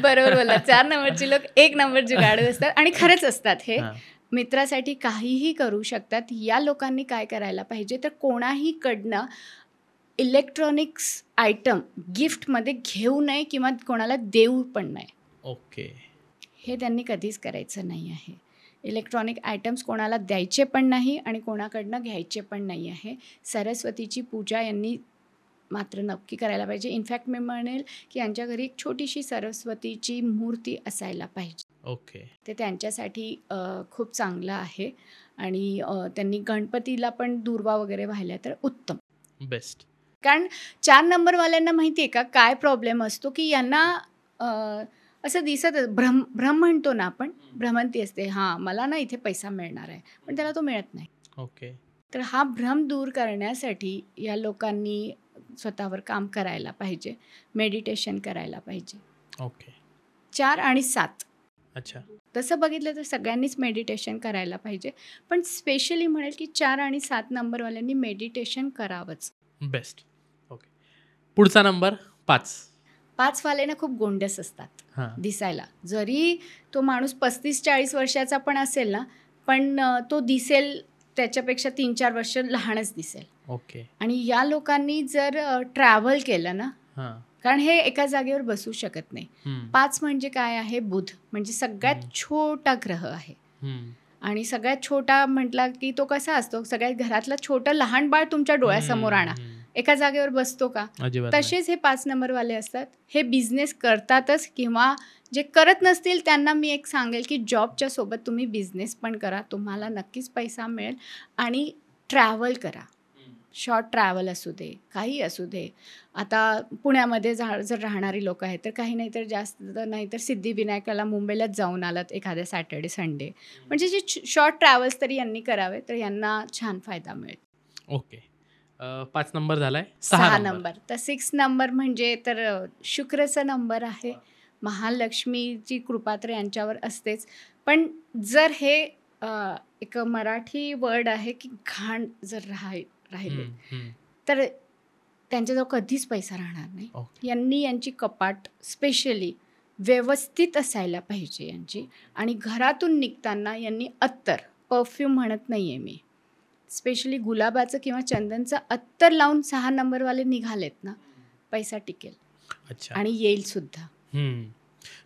Speaker 1: बरोबर बोलला. 4 नंबरचे लोक 1 नंबर जुगाडू असतात आणि खरंच असतात हे.
Speaker 2: हां.
Speaker 1: मित्रासाठी काहीही करू शकतात. या लोकांनी काय करायला पाहिजे, तर कोणाहीकडनं इलेक्ट्रॉनिक्स आयटम गिफ्टमध्ये घेऊ नये किंवा कोणाला देऊ पण नाही.
Speaker 2: ओके.
Speaker 1: हे त्यांनी कधीच करायचं नाही आहे. इलेक्ट्रॉनिक आयटम्स कोणाला द्यायचे पण नाही आणि कोणाकडनं घ्यायचे पण नाही आहे. सरस्वतीची पूजा यांनी मात्र नक्की करायला पाहिजे. इनफॅक्ट मी म्हणेल की यांच्या घरी एक छोटीशी सरस्वतीची मूर्ती असायला पाहिजे.
Speaker 2: ओके.
Speaker 1: ते त्यांच्यासाठी खूप चांगलं आहे. आणि त्यांनी गणपतीला पण दुर्वा वगैरे वाहिल्या तर उत्तम.
Speaker 2: बेस्ट.
Speaker 1: कारण 4 नंबरवाल्यांना माहिती आहे का काय प्रॉब्लेम असतो, की यांना असं दिसत भ्रम म्हणतो ना आपण, भ्रमंती असते, हां मला ना इथे पैसा मिळणार आहे, पण त्याला तो मिळत नाही.
Speaker 2: ओके.
Speaker 1: तर हा भ्रम दूर करण्यासाठी या लोकांनी स्वतःवर काम करायला पाहिजे, मेडिटेशन करायला पाहिजे.
Speaker 2: ओके.
Speaker 1: 4 आणि 7
Speaker 2: अच्छा.
Speaker 1: तसं बघितलं तर सगळ्यांनीच मेडिटेशन करायला पाहिजे, पण स्पेशली म्हणेल की 4 आणि 7 नंबरवाल्यांनी मेडिटेशन करावंच.
Speaker 2: बेस्ट. ओके. पुढचा नंबर 5.
Speaker 1: 5 वाले ना खूप गोंडस असतात
Speaker 2: हां.
Speaker 1: दिसायला. जरी तो माणूस 35-40 वर्षाचा पण असेल ना, पण तो दिसेल त्याच्यापेक्षा 3-4 वर्ष लहानच दिसेल.
Speaker 2: ओके.
Speaker 1: आणि या लोकांनी जर ट्रॅव्हल केलं ना,
Speaker 2: हां.
Speaker 1: कारण हे एका जागेवर बसू शकत नाही. 5 म्हणजे काय आहे, बुध म्हणजे सगळ्यात छोटा ग्रह आहे. आणि सगळ्यात छोटा म्हटला की तो कसा असतो, सगळ्यात घरातलं छोटं लहान बाळ तुमच्या डोळ्यासमोर आणा, एका जागेवर बसतो का? तसेच हे 5 नंबरवाले असतात. हे बिझनेस करतातच, किंवा जे करत नसतील त्यांना मी एक सांगेल की जॉबच्या सोबत तुम्ही बिझनेस पण करा, तुम्हाला नक्कीच पैसा मिळेल. आणि ट्रॅव्हल करा, शॉर्ट ट्रॅव्हल असू दे, काही असू दे. आता पुण्यामध्ये जर राहणारी लोक आहेत तर काही नाही तर जास्त नाही तर सिद्धिविनायकाला मुंबईलाच जाऊन आलात एखाद्या सॅटर्डे संडे, म्हणजे जे शॉर्ट ट्रॅव्हल्स तरी यांनी करावे तर यांना छान फायदा मिळेल.
Speaker 2: ओके. 5 नंबर झालाय.
Speaker 1: 6 नंबर. तर 6 नंबर म्हणजे तर शुक्रचा नंबर आहे. महालक्ष्मीची कृपा तर यांच्यावर असतेच. पण जर हे एक मराठी वर्ड आहे की घाण जर राहिले तर त्यांच्याजवळ कधीच पैसा राहणार नाही. यांनी यांची कपाट स्पेशली व्यवस्थित असायला पाहिजे यांची. आणि घरातून निघताना यांनी अत्तर, परफ्यूम म्हणत नाही आहे मी, स्पेशली गुलाबाचं किंवा चंदनचं अत्तर लावून 6 नंबरवाले निघालेत ना, पैसा टिकेल.
Speaker 2: अच्छा.
Speaker 1: आणि येईल सुद्धा.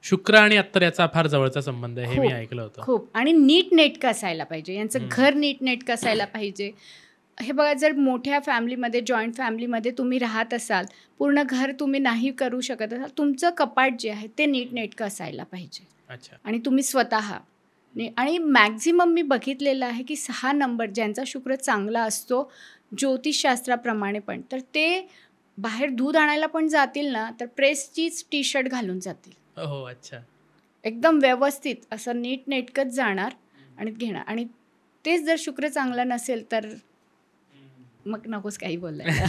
Speaker 2: शुक्र आणि अत्तर याचा फार जवळचा संबंध आहे, हे मी
Speaker 1: खूप,
Speaker 2: ऐकलं होतं.
Speaker 1: खूप. आणि नीट नेटकं असायला पाहिजे, यांचं घर नीट नेटकं असायला पाहिजे. हे बघा, जर मोठ्या फॅमिलीमध्ये, जॉईंट फॅमिलीमध्ये तुम्ही राहत असाल, पूर्ण घर तुम्ही नाही करू शकत असाल, तुमचं कपाट जे आहे ते नीट नेटकं असायला पाहिजे.
Speaker 2: अच्छा.
Speaker 1: आणि तुम्ही स्वतः आणि मॅक्झिमम मी बघितलेलं आहे की 6 नंबर ज्यांचा शुक्र चांगला असतो ज्योतिषशास्त्राप्रमाणे पण, तर ते बाहेर दूध आणायला पण जातील ना, तर प्रेसचीच टी शर्ट घालून जातील.
Speaker 2: हो, अच्छा.
Speaker 1: एकदम व्यवस्थित असं नीट नेटकंच जाणार आणि घेणार. आणि तेच जर शुक्र चांगला नसेल तर मग नकोच काही बोलायला.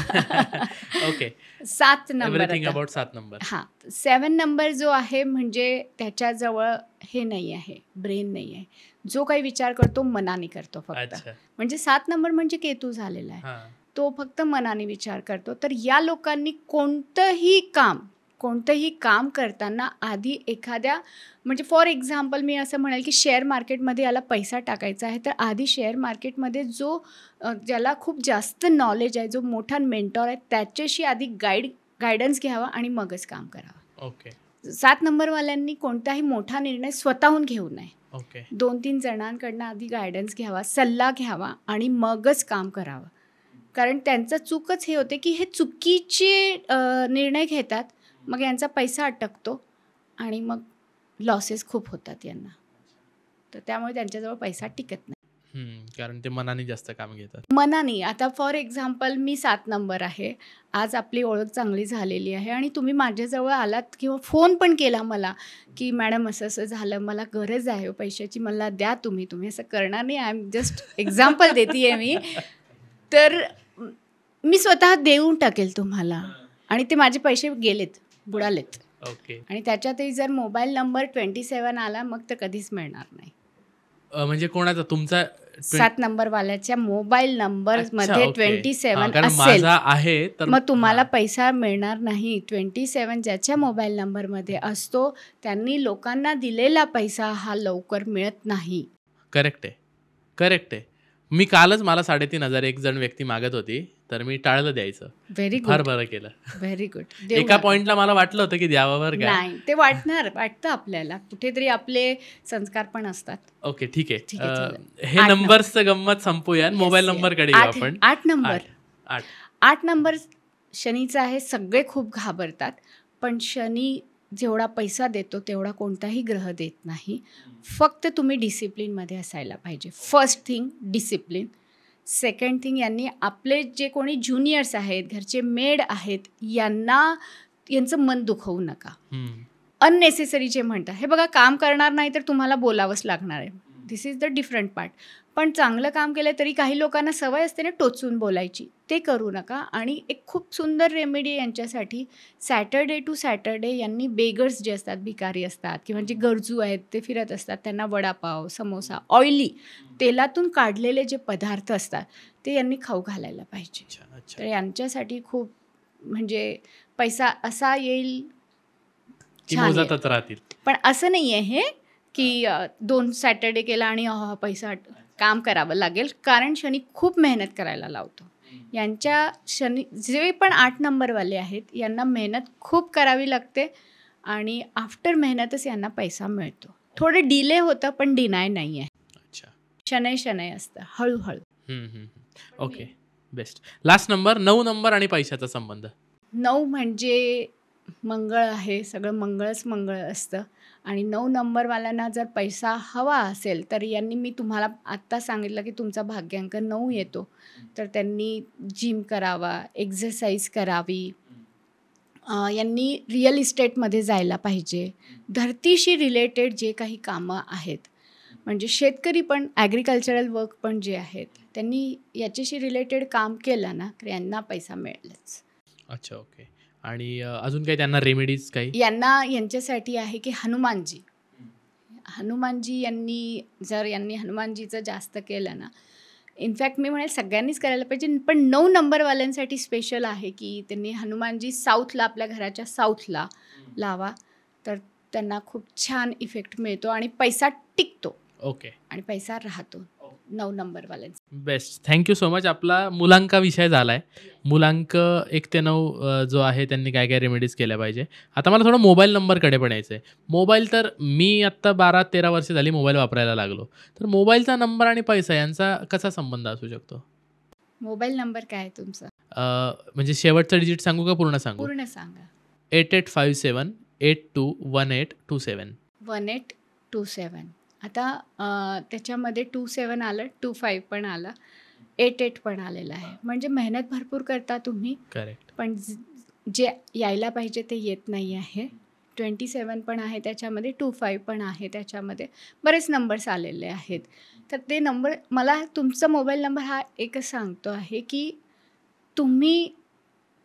Speaker 2: ओके.
Speaker 1: 7 नंबर
Speaker 2: एव्हरीथिंग
Speaker 1: आता.
Speaker 2: About 7 number.
Speaker 1: हां, 7 नंबर जो आहे म्हणजे त्याच्याजवळ हे नाही आहे, ब्रेन नाही आहे. जो काही विचार करतो मनाने करतो फक्त.
Speaker 2: अच्छा.
Speaker 1: म्हणजे 7 नंबर म्हणजे केतू झालेला आहे.
Speaker 2: हां.
Speaker 1: तो फक्त मनाने विचार करतो. तर या लोकांनी कोणतंही काम करताना आधी एखाद्या, म्हणजे फॉर एक्झाम्पल मी असं म्हणेल की शेअर मार्केटमध्ये याला पैसा टाकायचा आहे, तर आधी शेअर मार्केटमध्ये ज्याला खूप जास्त नॉलेज आहे, जो मोठा मेंटॉर आहे, त्याच्याशी आधी गायडन्स घ्यावा आणि मगच काम करावं.
Speaker 2: ओके.
Speaker 1: 7 नंबरवाल्यांनी कोणताही मोठा निर्णय स्वतःहून घेऊ नये.
Speaker 2: ओके.
Speaker 1: 2-3 जणांकडनं आधी गायडन्स घ्यावा, सल्ला घ्यावा आणि मगच काम करावं. कारण त्यांचं चूकच हे होते की हे चुकीचे निर्णय घेतात, मग यांचा पैसा अटकतो आणि मग लॉसेस खूप होतात यांना. तर त्यामुळे त्यांच्याजवळ पैसा टिकत नाही.
Speaker 2: कारण ते मनाने जास्त काम घेतात.
Speaker 1: मनाने. आता फॉर एक्झाम्पल मी 7 नंबर आहे. आज आपली ओळख चांगली झालेली आहे आणि तुम्ही माझ्याजवळ आलात किंवा फोन पण केला मला की मॅडम असं असं झालं, मला गरज आहे पैशाची, मला द्या तुम्ही असं करणार नाही. आय एम जस्ट एक्झाम्पल देते आहे मी. तर मी स्वतः देऊन टाकेल तुम्हाला आणि ते माझे पैसे गेलेत, बुडालेत.
Speaker 2: ओके.
Speaker 1: आणि त्याच्यातही जर मोबाईल नंबर 27 आला मग तर कधीच मिळणार नाही.
Speaker 2: म्हणजे कोणाचा? तुमचा?
Speaker 1: 7 नंबरवाल्याच्या मोबाईल नंबरमध्ये 27
Speaker 2: कारण
Speaker 1: असेल
Speaker 2: माझा आहे तर
Speaker 1: मग तुम्हाला पैसा मिळणार नाही. 27 ज्याच्या मोबाईल नंबरमध्ये असतो त्यांनी लोकांना दिलेला पैसा हा लवकर मिळत नाही.
Speaker 2: करेक्ट आहे. मी कालच मला 3,500 एक जण व्यक्ती मागत होती, तर मी टाळलं द्यायचं.
Speaker 1: व्हेरी
Speaker 2: फार
Speaker 1: गुड,
Speaker 2: बरं केलं.
Speaker 1: Very good.
Speaker 2: एका पॉइंटला मला वाटलं होतं की द्यावावर काय.
Speaker 1: नाही, ते वाटतं आपल्याला, कुठेतरी आपले संस्कार पण असतात.
Speaker 2: ओके, ठीक आहे.
Speaker 1: चालेल.
Speaker 2: हे
Speaker 1: 8
Speaker 2: नंबरचं गंमत संपूया. मोबाईल नंबरकडे येऊ आपण.
Speaker 1: 8 नंबर. 8 नंबर शनीचा आहे. सगळे खूप घाबरतात, पण शनी जेवढा पैसा देतो तेवढा कोणताही ग्रह देत नाही. फक्त तुम्ही डिसिप्लिनमध्ये असायला पाहिजे. First thing discipline. Second thing, यांनी आपले जे कोणी ज्युनियर्स आहेत, घरचे मेड आहेत, यांचं मन दुखवू नका. अननेसेसरी जे म्हणतात, हे बघा, काम करणार नाही तर तुम्हाला बोलावंच लागणार आहे. दिस इज द डिफरंट पार्ट. पण चांगलं काम केलं तरी काही लोकांना सवय असते ना टोचून बोलायची, ते करू नका. आणि एक खूप सुंदर रेमेडी यांच्यासाठी, सॅटर्डे टू सॅटर्डे यांनी बेगर्स जे असतात, भिकारी असतात किंवा जे गरजू आहेत ते फिरत असतात, त्यांना वडापाव, समोसा, ऑइली तेलातून काढलेले जे पदार्थ असतात ते यांनी खाऊ घालायला पाहिजे. तर यांच्यासाठी खूप म्हणजे पैसा असा येईल, छान येईल. पण असं नाही आहे हे की 2 सॅटर्डे केला आणि पैसा, काम करावं लागेल. कारण शनी खूप मेहनत करायला लावतो. यांच्या शनी जे पण 8 नंबरवाले आहेत यांना मेहनत खूप करावी लागते आणि आफ्टर मेहनतच यांना पैसा मिळतो. थोडं डिले होतं पण डिनाय नाही आहे. शनय असतं, हळूहळू.
Speaker 2: Okay, best. Last number 9 number आणि पैशाचा संबंध.
Speaker 1: 9 म्हणजे मंगळ आहे, सगळं मंगळच मंगळ असतं. आणि 9 नंबरवाल्यांना जर पैसा हवा असेल तर यांनी, मी तुम्हाला आत्ता सांगितलं की तुमचा भाग्यांक 9 येतो, तर त्यांनी जिम करावा, एक्झरसाइज करावी. यांनी रिअल इस्टेटमध्ये जायला पाहिजे. धरतीशी रिलेटेड जे काही कामं आहेत, म्हणजे शेतकरी पण, ॲग्रिकल्चरल वर्क पण जे आहेत, त्यांनी याच्याशी रिलेटेड काम केलं ना तर यांना पैसा मिळेलच.
Speaker 2: अच्छा, ओके. आणि अजून काही त्यांना रेमेडीज काही?
Speaker 1: यांच्यासाठी आहे की हनुमानजी यांनी हनुमानजीचं जास्त केलं ना, इनफॅक्ट मी म्हणेल सगळ्यांनीच करायला पाहिजे, पण 9 नंबरवाल्यांसाठी स्पेशल आहे की त्यांनी हनुमानजी साऊथला, आपल्या घराच्या साऊथला लावा, तर त्यांना खूप छान इफेक्ट मिळतो आणि पैसा टिकतो.
Speaker 2: ओके.
Speaker 1: आणि पैसा राहतो. 9 नंबरवाल्यांचं.
Speaker 2: बेस्ट. Thank you so much. आपला मुलांका विषय झाला आहे. मुलांक 1 ते 9 जो आहे त्यांनी काय काय रेमेडीज केल्या पाहिजे. आता मला थोडं मोबाईल नंबरकडे पण यायचं आहे. मोबाईल तर मी आत्ता 12-13 वर्ष झाली मोबाईल वापरायला लागलो. तर मोबाईलचा नंबर आणि पैसा यांचा कसा संबंध असू शकतो?
Speaker 1: मोबाईल नंबर काय आहे तुमचा?
Speaker 2: म्हणजे शेवटचं डिजिट सांगू का पूर्ण सांगू?
Speaker 1: पूर्ण सांगा.
Speaker 2: 8857821827.
Speaker 1: 1827. आता त्याच्यामध्ये 27 आलं, 25 पण आलं, 88 पण आलेलं आहे. म्हणजे मेहनत भरपूर करता तुम्ही,
Speaker 2: करेक्ट.
Speaker 1: पण जे यायला पाहिजे ते येत नाही आहे. 27 पण आहे त्याच्यामध्ये, 25 पण आहे त्याच्यामध्ये, बरेच नंबर्स आलेले आहेत. तर ते नंबर मला तुमचा मोबाईल नंबर हा एकच सांगतो आहे की तुम्ही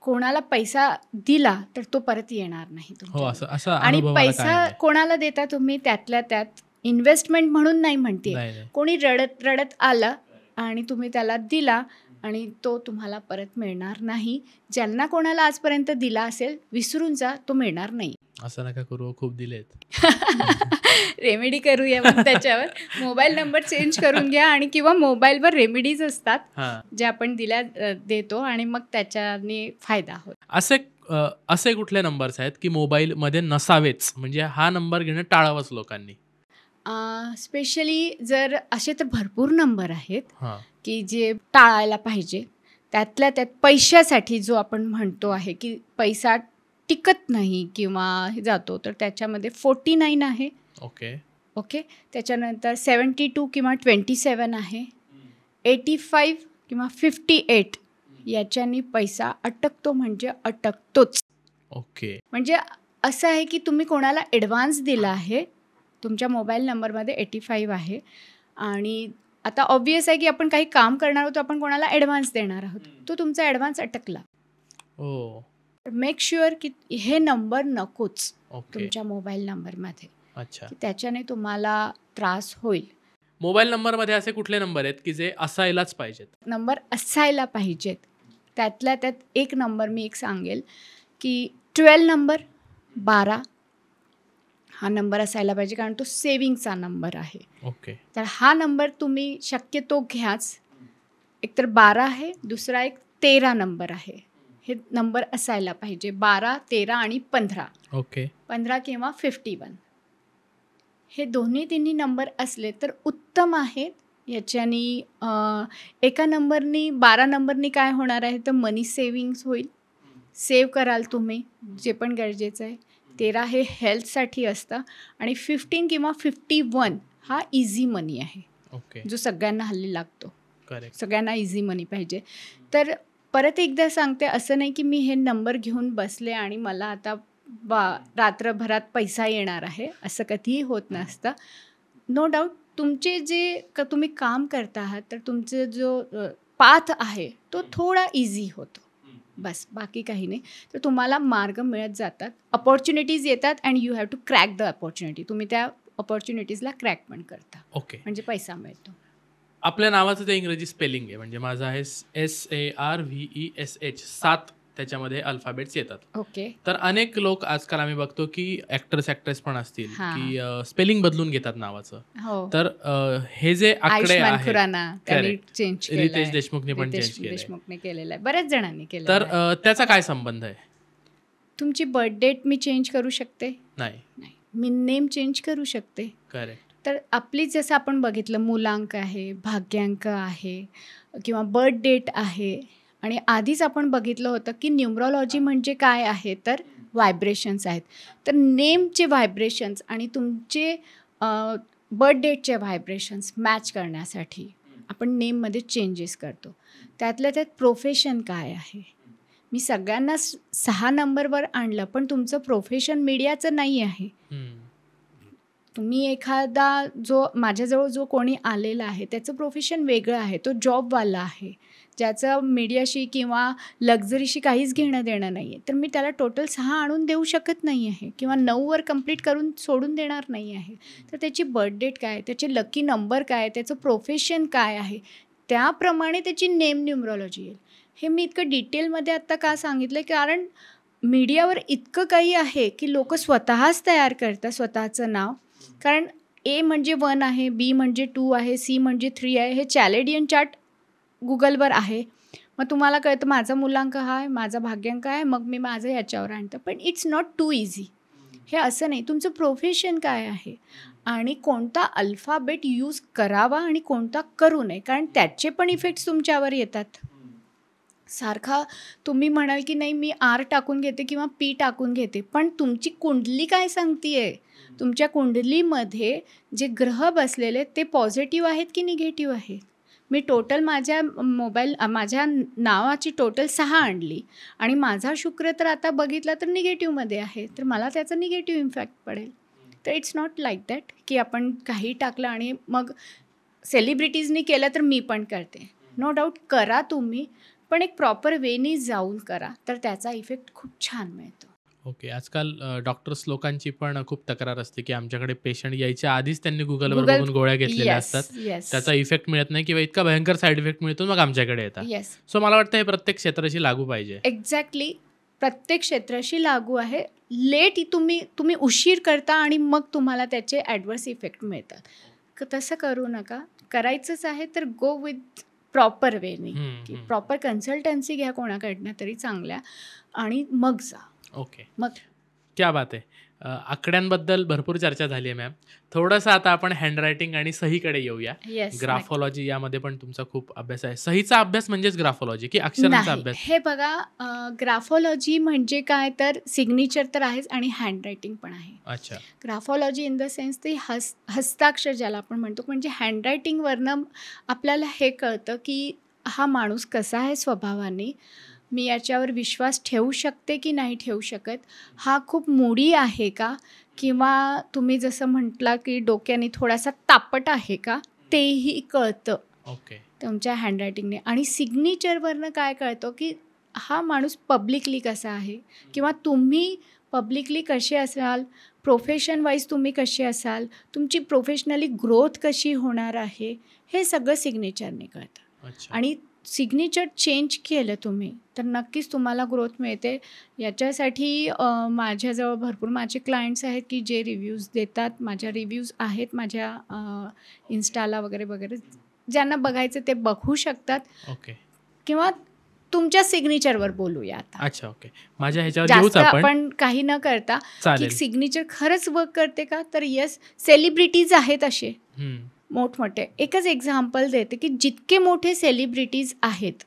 Speaker 1: कोणाला पैसा दिला तर तो परत येणार नाही
Speaker 2: हो,
Speaker 1: तुमच्याकडे.
Speaker 2: असं
Speaker 1: आणि
Speaker 2: अनुभव मला कायम
Speaker 1: पैसा
Speaker 2: आहे.
Speaker 1: कोणाला देता तुम्ही त्यातल्या त्यात इन्व्हेस्टमेंट म्हणून नाही म्हणते.
Speaker 2: नाही, नाही.
Speaker 1: कोणी रडत रडत आलं आणि तुम्ही त्याला दिला आणि तो तुम्हाला परत मिळणार नाही. ज्यांना कोणाला आजपर्यंत दिला असेल विसरून जा, तो मिळणार नाही.
Speaker 2: असं नका करू, खूप दिलेत.
Speaker 1: रेमेडी करूया मग त्याच्यावर. मोबाईल नंबर चेंज करून घ्या आणि किंवा मोबाईलवर रेमेडीज असतात
Speaker 2: हां.
Speaker 1: जे आपण देतो आणि मग त्याच्याने फायदा होतो.
Speaker 2: असे कुठले नंबर्स आहेत की मोबाईलमध्ये नसावेच, म्हणजे हा नंबर घेणं टाळावंच लोकांनी?
Speaker 1: स्पेशली जर असे तर भरपूर नंबर आहेत
Speaker 2: हां.
Speaker 1: की जे टाळायला पाहिजे. त्यातल्या त्यात पैशासाठी जो आपण म्हणतो आहे की पैसा टिकत नाही किंवा हे जातो, तर त्याच्यामध्ये 49 आहे. ओके. त्याच्यानंतर 72 किंवा 27 आहे. 85 किंवा 58 याच्यानी पैसा अटकतो म्हणजे अटकतोच.
Speaker 2: ओके.
Speaker 1: म्हणजे असं आहे की तुम्ही कोणाला ॲडव्हान्स दिला आहे, तुमच्या मोबाईल नंबरमध्ये 85 आहे आणि आता ऑब्वियस आहे की आपण काही काम करणार आहोत, आपण कोणाला ॲडव्हान्स देणार आहोत, तो तुमचा ॲडव्हान्स अटकला.
Speaker 2: ओ.
Speaker 1: मेक शुअर की हे नंबर नकोच
Speaker 2: ओके.
Speaker 1: तुमच्या मोबाईल नंबरमध्ये,
Speaker 2: अच्छा.
Speaker 1: की त्याच्याने तुम्हाला त्रास होईल.
Speaker 2: मोबाईल नंबरमध्ये असे कुठले नंबर आहेत की जे असायलाच पाहिजेत?
Speaker 1: नंबर असायला पाहिजेत. त्यातल्या त्यात एक नंबर मी एक सांगेल की 12 नंबर, 12 हा नंबर असायला पाहिजे, कारण तो सेविंगचा नंबर आहे.
Speaker 2: ओके.
Speaker 1: तर हा नंबर तुम्ही शक्यतो घ्याच. एकतर 12 आहे, दुसरा एक 13 नंबर आहे. हे नंबर असायला पाहिजे. 12, 13 आणि 15.
Speaker 2: ओके.
Speaker 1: 15 किंवा 51 हे दोन्ही तिन्ही नंबर असले तर उत्तम आहेत. याच्यानी एका नंबरनी 12 नंबरनी काय होणार आहे तर मनी सेविंग्स होईल, सेव्ह कराल तुम्ही, जे पण गरजेचं आहे. 13 हे हेल्थसाठी असतं आणि 15 किंवा 51 हा इझी मनी आहे.
Speaker 2: ओके.
Speaker 1: जो सगळ्यांना हल्ली लागतो.
Speaker 2: करेक्ट.
Speaker 1: सगळ्यांना इझी मनी पाहिजे. तर परत एकदा सांगते, असं नाही की मी हे नंबर घेऊन बसले आणि मला आता रात्रभरात पैसा येणार आहे, असं कधीही होत नसतं. नो डाऊट तुमचे जे तुम्ही काम करता आहात तर तुमचं जो पाथ आहे तो थोडा इझी होतो, बस बाकी काही नाही. तर तुम्हाला मार्ग मिळत जातात, अपॉर्च्युनिटीज येतात and you have to crack the opportunity. तुम्ही त्या अपॉर्च्युनिटीजला क्रॅक पण करता.
Speaker 2: ओके.
Speaker 1: म्हणजे पैसा मिळतो.
Speaker 2: आपल्या नावाचं ते इंग्रजी स्पेलिंग आहे, म्हणजे माझं आहे SARVESH, 7 त्याच्यामध्ये अल्फाबेट्स येतात.
Speaker 1: ओके.
Speaker 2: तर अनेक लोक आजकाल आम्ही बघतो की ॲक्ट्रेस पण असतील
Speaker 1: हां.
Speaker 2: की स्पेलिंग बदलून घेतात नावाचं.
Speaker 1: हो.
Speaker 2: तर हे जे आकडे
Speaker 1: आयुष्मान
Speaker 2: आहेत,
Speaker 1: खुराना त्यांनी
Speaker 2: Correct.
Speaker 1: चेंज
Speaker 2: रितेश देशमुखने पण चेंज केलंय.
Speaker 1: देशमुखने केलेलं आहे, बऱ्याच जणांनी केलं.
Speaker 2: तर त्याचा काय संबंध आहे?
Speaker 1: तुमची बर्थ डेट मी चेंज करू शकते
Speaker 2: नाही.
Speaker 1: नाही, मी नेम चेंज करू शकते.
Speaker 2: करेक्ट.
Speaker 1: तर आपली जसं आपण बघितलं मूलांक आहे, भाग्यांक आहे किंवा बर्थ डेट आहे, आणि आधीच आपण बघितलं होतं की न्यूमरॉलॉजी म्हणजे काय आहे तर व्हायब्रेशन्स आहेत. तर नेमचे व्हायब्रेशन्स आणि तुमचे बर्थ डेटचे व्हायब्रेशन्स मॅच करण्यासाठी आपण नेममध्ये चेंजेस करतो. त्यातल्या त्यात प्रोफेशन काय आहे, मी सगळ्यांना 6 नंबरवर आणलं, पण तुमचं प्रोफेशन मीडियाचं नाही आहे. तुम्ही एखादा जो माझ्याजवळ जो कोणी आलेला आहे त्याचं प्रोफेशन वेगळं आहे, तो जॉबवाला आहे, ज्याचं मीडियाशी किंवा लक्झरीशी काहीच घेणं देणं नाही आहे. तर मी त्याला टोटल 6 आणून देऊ शकत नाही आहे किंवा 9वर कंप्लीट करून सोडून देणार नाही आहे. तर त्याची बर्थ डेट काय, त्याचे लकी नंबर काय, त्याचं प्रोफेशन काय आहे, त्याप्रमाणे त्याची नेम न्यूमरॉलॉजी येईल. हे मी इतकं डिटेलमध्ये आत्ता का सांगितलं, कारण मीडियावर इतकं काही आहे की लोक स्वतःच तयार करतात स्वतःचं नाव. कारण ए म्हणजे 1 आहे, बी म्हणजे 2 आहे, सी म्हणजे 3 आहे. हे चॅलेडियन चार्ट गुगलवर आहे. मग तुम्हाला कळतं माझा मूलांक हा आहे, माझा भाग्यांक आहे, मग मी माझं याच्यावर आणतं. पण इट्स नॉट टू इझी. हे असं नाही. तुमचं प्रोफेशन काय आहे आणि कोणता अल्फाबेट यूज करावा आणि कोणता करू नये, कारण त्याचे पण इफेक्ट्स तुमच्यावर येतात. सारखा तुम्ही म्हणाल की नाही मी आर टाकून घेते किंवा पी टाकून घेते, पण तुमची कुंडली काय सांगतीये? तुमच्या कुंडलीमध्ये जे ग्रह बसलेले ते पॉझिटिव्ह आहेत की निगेटिव्ह आहेत? मी टोटल माझ्या माझ्या नावाची टोटल 6 आणली आणि माझा शुक्र तर आता बघितला तर निगेटिव्हमध्ये आहे, तर मला त्याचा निगेटिव्ह इम्पॅक्ट पडेल. तर इट्स नॉट लाईक दॅट की आपण काही टाकलं आणि मग सेलिब्रिटीजनी केलं तर मी पण करते. नो डाऊट करा तुम्ही, पण एक प्रॉपर वेनी जाऊन करा, तर त्याचा इफेक्ट खूप छान मिळतो.
Speaker 2: ओके. आजकाल डॉक्टर्स लोकांची पण खूप तक्रार असते, की आमच्याकडे पेशंट यायच्या आधीच त्यांनी गुगलवर
Speaker 1: Google
Speaker 2: बघून गोळ्या घेतलेल्या
Speaker 1: येस,
Speaker 2: असतात.
Speaker 1: येस,
Speaker 2: त्याचा इफेक्ट मिळत नाही किंवा इतका भयंकर साईड इफेक्ट मिळतो मग आमच्याकडे येतात.
Speaker 1: येस.
Speaker 2: सो मला वाटतं हे प्रत्येक क्षेत्राशी लागू पाहिजे.
Speaker 1: एक्झॅक्टली प्रत्येक क्षेत्राशी लागू आहे. लेट तुम्ही उशीर करता आणि मग तुम्हाला त्याचे ॲडव्हर्स इफेक्ट मिळतात. तसं करू नका. करायचंच आहे तर गो विथ प्रॉपर वेनी, की प्रॉपर कन्सल्टन्सी घ्या कोणाकडनं तरी चांगल्या आणि मग जा.
Speaker 2: ओके.
Speaker 1: मग
Speaker 2: क्या बात आहे. आकड्यांबद्दल भरपूर चर्चा झाली आहे मॅम. थोडंसं आता आपण हँडरायटिंग आणि सहीकडे येऊया.
Speaker 1: येस,
Speaker 2: ग्राफॉलॉजी यामध्ये पण तुमचा खूप अभ्यास आहे. सहीचा अभ्यास म्हणजेच ग्राफॉलॉजी की अक्षरांचा
Speaker 1: नाही.
Speaker 2: अभ्यास?
Speaker 1: हे बघा, ग्राफॉलॉजी म्हणजे काय तर सिग्नेचर तर आहेच आणि हँडरायटिंग पण आहे.
Speaker 2: अच्छा.
Speaker 1: ग्राफॉलॉजी इन द सेन्स ते हस्ताक्षर ज्याला आपण म्हणतो, म्हणजे हँडरायटिंगवरनं आपल्याला हे कळतं की हा माणूस कसा आहे स्वभावाने, मी याच्यावर विश्वास ठेवू शकते की नाही ठेवू शकत, हा खूप मूडी आहे का, किंवा तुम्ही जसं म्हटला की डोक्याने थोडासा तापट आहे का, तेही कळतं
Speaker 2: ओके.
Speaker 1: तुमच्या हँडरायटिंगने. आणि सिग्नेचरवरनं काय कळतं की हा माणूस पब्लिकली कसा आहे, किंवा तुम्ही पब्लिकली कसे असाल, प्रोफेशन वाईज तुम्ही कसे असाल, तुमची प्रोफेशनली ग्रोथ कशी होणार आहे, हे सगळं सिग्नेचरने कळतं.
Speaker 2: अच्छा.
Speaker 1: आणि सिग्नेचर चेंज केलं तुम्ही तर नक्कीच तुम्हाला ग्रोथ मिळते. याच्यासाठी माझ्याजवळ भरपूर माझे क्लायंट्स आहेत की जे रिव्ह्यूज देतात. माझ्या रिव्ह्यूज आहेत माझ्या इन्स्टाला वगैरे वगैरे, ज्यांना बघायचं ते बघू शकतात.
Speaker 2: ओके.
Speaker 1: किंवा तुमच्या सिग्नेचरवर बोलूया आता.
Speaker 2: अच्छा. ओके. माझ्या ह्याच्यावर
Speaker 1: जास्त
Speaker 2: येऊच आपण.
Speaker 1: आपण काही न करता की
Speaker 2: चालेल.
Speaker 1: सिग्नेचर खरंच वर्क करते का, तर येस, सेलिब्रिटीज आहेत असे मोठमोठे. एकच एक्झाम्पल देते की जितके मोठे सेलिब्रिटीज आहेत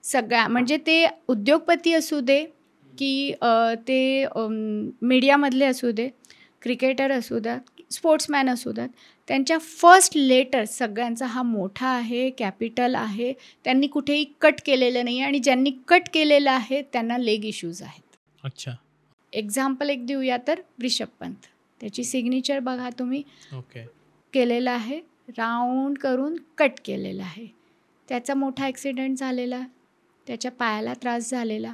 Speaker 1: सगळ्या, म्हणजे ते उद्योगपती असू दे की ते मीडियामधले असू दे, क्रिकेटर असू द्यात, स्पोर्ट्समॅन असू द्यात, त्यांच्या फर्स्ट लेटर सगळ्यांचा हा मोठा आहे, कॅपिटल आहे. त्यांनी कुठेही कट केलेलं नाही आणि ज्यांनी कट केलेलं आहे त्यांना लेग इश्यूज आहेत.
Speaker 2: अच्छा.
Speaker 1: एक्झाम्पल एक देऊया तर ऋषभ पंत, त्याची सिग्नेचर बघा तुम्ही,
Speaker 2: ओके.
Speaker 1: केलेलं आहे, राऊंड करून कट केलेलं आहे. त्याचा मोठा ॲक्सिडेंट झालेला, त्याच्या पायाला त्रास झालेला.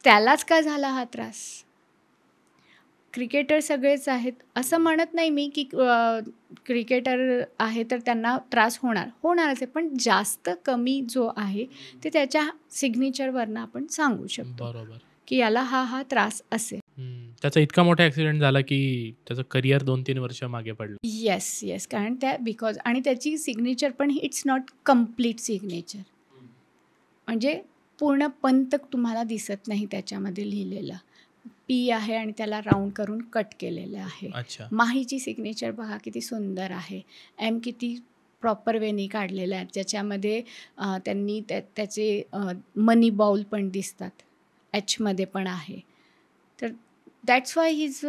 Speaker 1: त्यालाच का झाला हा त्रास? क्रिकेटर सगळेच आहेत असं म्हणत नाही मी की क्रिकेटर आहे तर त्यांना त्रास होणारच आहे, पण जास्त कमी जो आहे ते त्याच्या सिग्नेचरवरनं आपण सांगू शकतो.
Speaker 2: बरोबर.
Speaker 1: की याला हा त्रास असेल.
Speaker 2: त्याचा इतका मोठा ॲक्सिडेंट झाला की त्याचं करिअर 2-3 वर्ष मागे पडलं.
Speaker 1: येस, कारण बिकॉज आणि त्याची सिग्नेचर पण इट्स नॉट कम्प्लीट सिग्नेचर, म्हणजे पूर्ण पंत तुम्हाला दिसत नाही त्याच्यामध्ये लिहिलेलं. पी आहे आणि त्याला राऊंड करून कट केलेलं आहे.
Speaker 2: अच्छा.
Speaker 1: माहीची सिग्नेचर बघा किती सुंदर आहे. एम किती प्रॉपर वेनी काढलेलं आहे, ज्याच्यामध्ये त्यांनी त्याचे मनी बाउल पण दिसतात, एचमध्ये पण आहे. तर that's why he is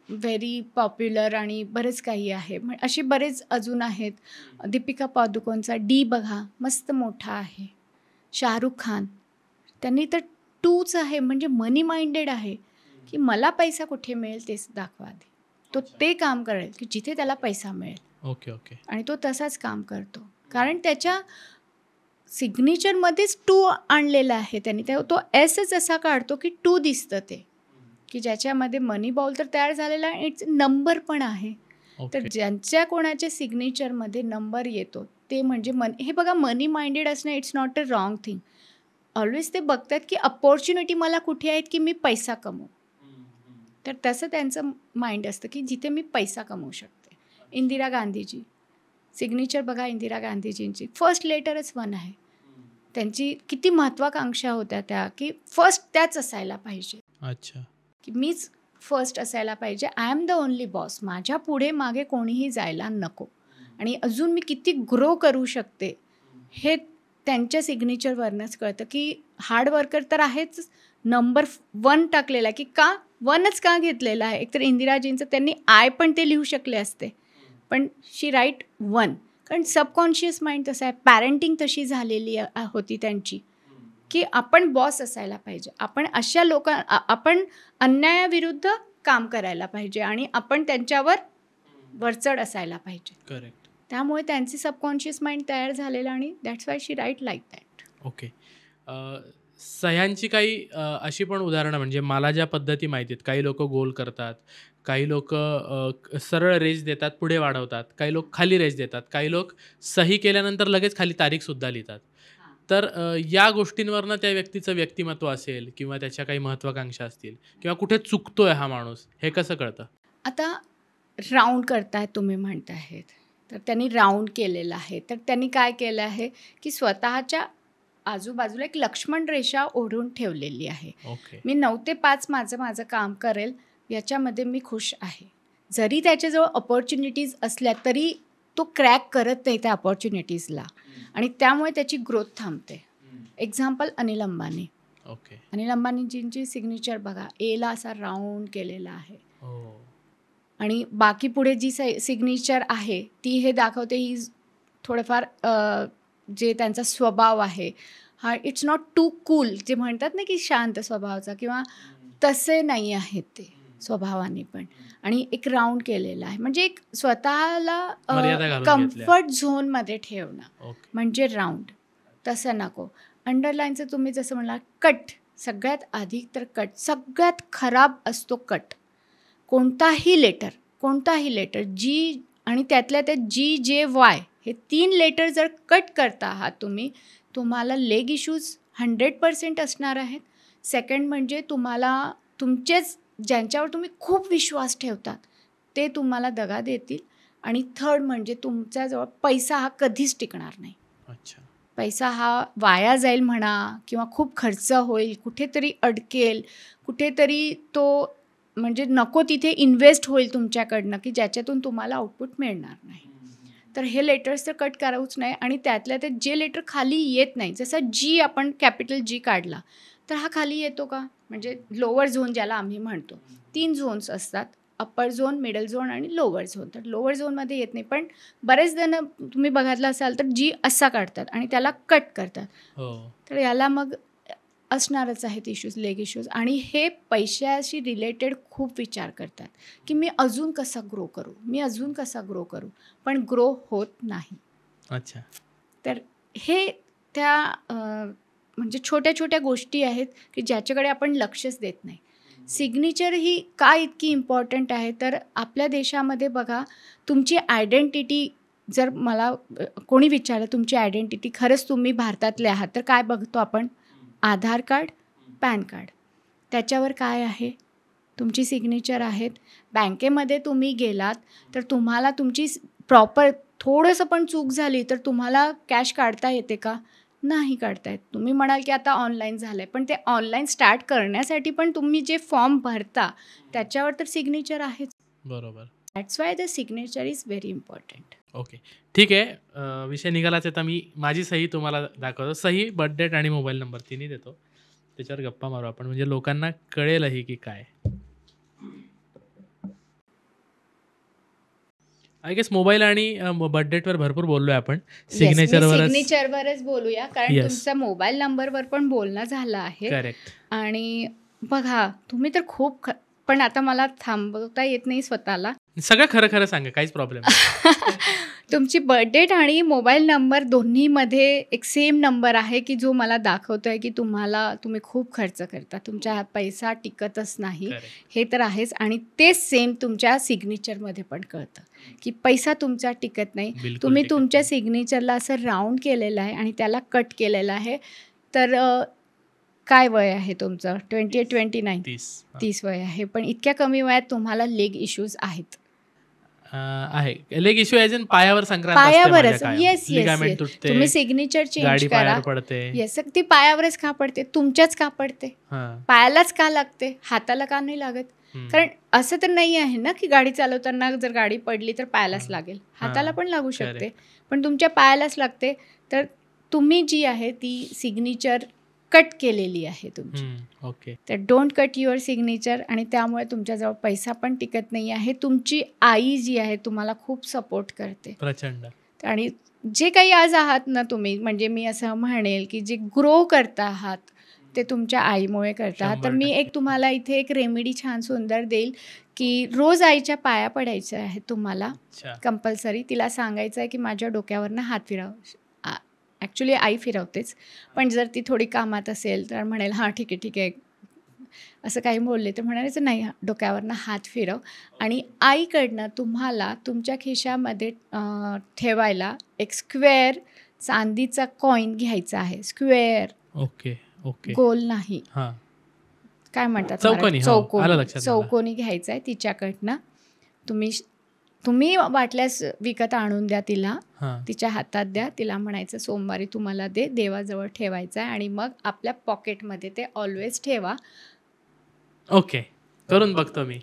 Speaker 1: very popular. आणि बरेच काही आहे, असे बरेच अजून आहेत. दीपिका पादुकोणचा डी बघा, मस्त मोठा आहे. शाहरुख खान, त्यांनी तर 2च आहे, म्हणजे मनी माइंडेड आहे की मला पैसा कुठे मिळेल तेच दाखवा आधी. तो ते काम करेल की जिथे त्याला पैसा मिळेल.
Speaker 2: ओके.
Speaker 1: आणि तो तसाच काम करतो, कारण त्याच्या सिग्नेचरमध्येच 2 आणलेला आहे त्यांनी. तो एसच असा काढतो की 2 दिसतं ते, की ज्याच्यामध्ये मनी बाउल तर तयार झालेला आहे, इट्स नंबर पण आहे. तर ज्यांच्या कोणाच्या सिग्नेचरमध्ये नंबर येतो ते म्हणजे हे बघा, मनी माइंडेड असणं it's not a wrong thing. Always ते बघतात की अपॉर्च्युनिटी मला कुठे आहेत की मी पैसा कमवू. तर तसं त्यांचं माइंड असतं की जिथे मी पैसा कमवू शकते. इंदिरा गांधीजी, सिग्नेचर बघा इंदिरा गांधीजींची, फर्स्ट लेटरच 1 आहे. त्यांची किती महत्त्वाकांक्षा होत्या त्या, की फर्स्ट त्याच असायला पाहिजे,
Speaker 2: अच्छा.
Speaker 1: की मीच फर्स्ट असायला पाहिजे, I am the only boss, माझ्या पुढे मागे कोणीही जायला नको, आणि अजून मी किती ग्रो करू शकते हे त्यांच्या सिग्नेचरवरनंच कळतं. की हार्ड वर्कर तर आहेच, नंबर 1 टाकलेला आहे, की का 1च का घेतलेला आहे. एकतर इंदिराजींचं त्यांनी आय पण ते लिहू शकले असते, पण शी राईट 1, कारण सबकॉन्शियस माइंड तसं आहे, पॅरेंटिंग तशी झालेली होती त्यांची, की आपण बॉस असायला पाहिजे, आपण अशा आपण अन्यायाविरुद्ध काम करायला पाहिजे आणि आपण त्यांच्यावर वरचढ असायला पाहिजे.
Speaker 2: करेक्ट.
Speaker 1: त्यामुळे त्यांची सबकॉन्शियस माइंड तयार झालेलं आणि that's why she write like that.
Speaker 2: Okay. सह्यांची काही अशी पण उदाहरणं, म्हणजे मला ज्या पद्धती माहिती आहेत, काही लोक गोल करतात, काही लोक सरळ रेष देतात पुढे वाढवतात, काही लोक खाली रेष देतात, काही लोक सही केल्यानंतर लगेच खाली तारीखसुद्धा लिहितात. तर या गोष्टींवरनं त्या व्यक्तीचं व्यक्तिमत्व असेल किंवा त्याच्या काही महत्त्वाकांक्षा असतील किंवा कुठे चुकतोय हा माणूस, हे कसं कळतं?
Speaker 1: आता राऊंड करतायत तुम्ही म्हणताहेत, तर त्यांनी राऊंड केलेलं आहे, तर त्यांनी काय केलं आहे की स्वतःच्या आजूबाजूला एक लक्ष्मण रेषा ओढून ठेवलेली आहे.
Speaker 2: ओके.
Speaker 1: मी 9 ते 5 माझं काम करेल, याच्यामध्ये मी खुश आहे. जरी त्याच्याजवळ अपॉर्च्युनिटीज असल्या तरी तो क्रॅक करत नाही त्या अपॉर्च्युनिटीजला, आणि त्यामुळे त्याची ग्रोथ थांबते. एक्झाम्पल अनिल अंबानी.
Speaker 2: ओके.
Speaker 1: अनिल अंबानीजींची सिग्नेचर बघा, एला असा राऊंड केलेला आहे,
Speaker 2: हो.
Speaker 1: आणि बाकी पुढे जी सिग्नेचर आहे ती हे दाखवते ही थोडंफार जे त्यांचा स्वभाव आहे हा इट्स नॉट टू कूल, जे म्हणतात ना की शांत स्वभावाचा, किंवा तसे नाही आहेत ते स्वभावाने पण, आणि एक राऊंड केलेला आहे, म्हणजे एक स्वतःला
Speaker 2: मर्यादा घालून घेतल्या.
Speaker 1: कम्फर्ट झोनमध्ये ठेवणं,
Speaker 2: ओके.
Speaker 1: म्हणजे राऊंड. तसं नको. अंडरलाईनचं तुम्ही जसं म्हणला, कट, सगळ्यात आधी तर कट, सगळ्यात खराब असतो कट. कोणताही लेटर जी, आणि त्यातल्या त्यात जी, जे, वाय हे 3 लेटर जर कट करता आहात तुम्ही, तुम्हाला लेग इश्यूज 100% असणार आहेत. सेकंड म्हणजे तुम्हाला तुमचेच ज्यांच्यावर तुम्ही खूप विश्वास ठेवतात ते तुम्हाला दगा देतील, आणि थर्ड म्हणजे तुमच्याजवळ पैसा हा कधीच टिकणार नाही.
Speaker 2: अच्छा.
Speaker 1: पैसा हा वाया जाईल म्हणा, किंवा खूप खर्च होईल, कुठेतरी अडकेल, कुठेतरी तो म्हणजे नको तिथे इन्व्हेस्ट होईल तुमच्याकडनं, की ज्याच्यातून तुम्हाला आउटपुट मिळणार नाही. तर हे लेटर्स तर कट करावूच नाही, आणि त्यातल्या ते जे लेटर खाली येत नाही, जसं जी, आपण कॅपिटल जी काढला तर हा खाली येतो का, म्हणजे लोअर झोन ज्याला आम्ही म्हणतो, 3 झोन्स असतात, अप्पर झोन, मिडल झोन आणि लोअर झोन. तर लोअर झोनमध्ये येत नाही, पण बरेच जण तुम्ही बघितलं असाल तर जी असा काढतात आणि त्याला कट करतात.
Speaker 2: हो.
Speaker 1: तर याला मग असणारच आहेत इश्यूज, लेग इश्यूज, आणि हे पैशाशी रिलेटेड खूप विचार करतात की मी अजून कसा ग्रो करू, पण ग्रो होत नाही.
Speaker 2: अच्छा.
Speaker 1: तर हे त्या म्हणजे छोट्या छोट्या गोष्टी आहेत की ज्याच्याकडे आपण लक्षच देत नाही. सिग्नेचर ही का इतकी इम्पॉर्टंट आहे, तर आपल्या देशामध्ये बघा, तुमची आयडेंटिटी जर मला कोणी विचारलं तुमची आयडेंटिटी खरंच तुम्ही भारतातले आहात, तर काय बघतो आपण, आधार कार्ड, पॅन कार्ड, त्याच्यावर काय आहे, तुमची सिग्नेचर आहेत. बँकेमध्ये तुम्ही गेलात तर तुम्हाला तुमची प्रॉपर थोडंसं पण चूक झाली तर तुम्हाला कॅश काढता येते का, नाही काढता येत. तुम्ही म्हणाल की आता ऑनलाईन झालं आहे, पण ते ऑनलाईन स्टार्ट करण्यासाठी पण तुम्ही जे फॉर्म भरता त्याच्यावर तर सिग्नेचर आहेच.
Speaker 2: बरोबर.
Speaker 1: That's why the signature is very important.
Speaker 2: Okay, ठीक आहे. विषय निघालाच आहे, तर मी माझी सही तुम्हाला दाखवतो. सही, बर्थ डेट आणि मोबाईल नंबर तिन्ही देतो. त्याच्यावर गप्पा मारू आपण, म्हणजे लोकांना कळेलही की काय. आय गेस मोबाईल आणि बर्थ डेटवर भरपूर बोललोय आपण.
Speaker 1: सिग्नेचरवरच बोलूया, कारण
Speaker 2: Yes.
Speaker 1: तुमचा मोबाईल नंबरवर पण बोलणं झालं आहे.
Speaker 2: करेक्ट.
Speaker 1: आणि बघा, तुम्ही तर खूप पण आता मला थांबवता येत नाही स्वतःला.
Speaker 2: सगळं खरं खरं सांगा, काहीच प्रॉब्लेम नाही.
Speaker 1: तुमची बर्थ डेट आणि मोबाईल नंबर दोन्हीमध्ये एक सेम नंबर आहे की जो मला दाखवतोय की तुम्ही खूप खर्च करता, तुमच्या पैसा टिकतच नाही.
Speaker 2: Correct.
Speaker 1: हे तर आहेच, आणि तेच सेम तुमच्या सिग्नेचरमध्ये पण कळतं की पैसा तुमचा टिकत नाही.
Speaker 2: बिलकुल
Speaker 1: तुम्ही
Speaker 2: टिकत
Speaker 1: तुमच्या
Speaker 2: नाही.
Speaker 1: सिग्नेचरला असं राऊंड केलेलं आहे आणि त्याला कट केलेलं आहे. तर काय वय आहे तुमचं, 28-29?
Speaker 2: 30.
Speaker 1: 30 वय आहे, पण इतक्या कमी वयात तुम्हाला लेग इश्यूज आहेत.
Speaker 2: आहे लेग इश्यू ॲज इन पायावर संक्रांत असते
Speaker 1: पायावरच
Speaker 2: माझ्या कायम.
Speaker 1: येस
Speaker 2: Ligament
Speaker 1: येस
Speaker 2: तुटते,
Speaker 1: तुम्ही सिग्नेचर चेंज
Speaker 2: गाडी
Speaker 1: करा.
Speaker 2: पायावर पडते.
Speaker 1: येस ती पायावरच का पडते, तुमच्याच का पडते,
Speaker 2: हां.
Speaker 1: पायालाच का लागते, हाताला का नाही लागत? कारण असं तर नाही आहे ना की गाडी चालवताना जर गाडी पडली तर पायालाच लागेल, हाताला पण लागू शकते, पण तुमच्या पायालाच लागते. तर तुम्ही जी आहे ती सिग्नेचर कट केलेली आहे तुमची.
Speaker 2: ओके.
Speaker 1: तर डोंट कट युअर सिग्नेचर, आणि त्यामुळे तुमच्याजवळ पैसा पण टिकत नाही आहे. तुमची आई जी आहे तुम्हाला खूप सपोर्ट करते
Speaker 2: प्रचंड.
Speaker 1: आणि जे काही आज आहात ना तुम्ही, म्हणजे मी असं म्हणेल की जे ग्रो करता आहात ते तुमच्या आईमुळे करता आहात. तर मी एक तुम्हाला इथे एक रेमेडी छान सुंदर देईल की रोज आईच्या पाया पडायचं आहे तुम्हाला कंपल्सरी. तिला सांगायचं आहे की माझ्या डोक्यावरनं हात फिरव. ॲक्च्युली आई फिरवतेच, पण जर ती थोडी कामात असेल तर म्हणेल हां ठीक आहे असं काही बोलले तर म्हणायचं नाही, डोक्यावरनं हात फिरव. आणि आईकडनं तुम्हाला तुमच्या खिशामध्ये ठेवायला एक स्क्वेअर चांदीचा कॉईन घ्यायचा आहे. स्क्वेअर,
Speaker 2: ओके ओके,
Speaker 1: गोल नाही, काय म्हणतात चौकोनी घ्यायचा आहे. तिच्याकडनं तुम्ही वाटल्यास विकत आणून द्या तिला, तिच्या हातात द्या, तिला म्हणायचं सोमवारी तुम्हाला दे, देवाजवळ ठेवायचं आहे आणि मग आपल्या पॉकेटमध्ये ते ऑलवेज ठेवा.
Speaker 2: ओके, करून बघतो मी.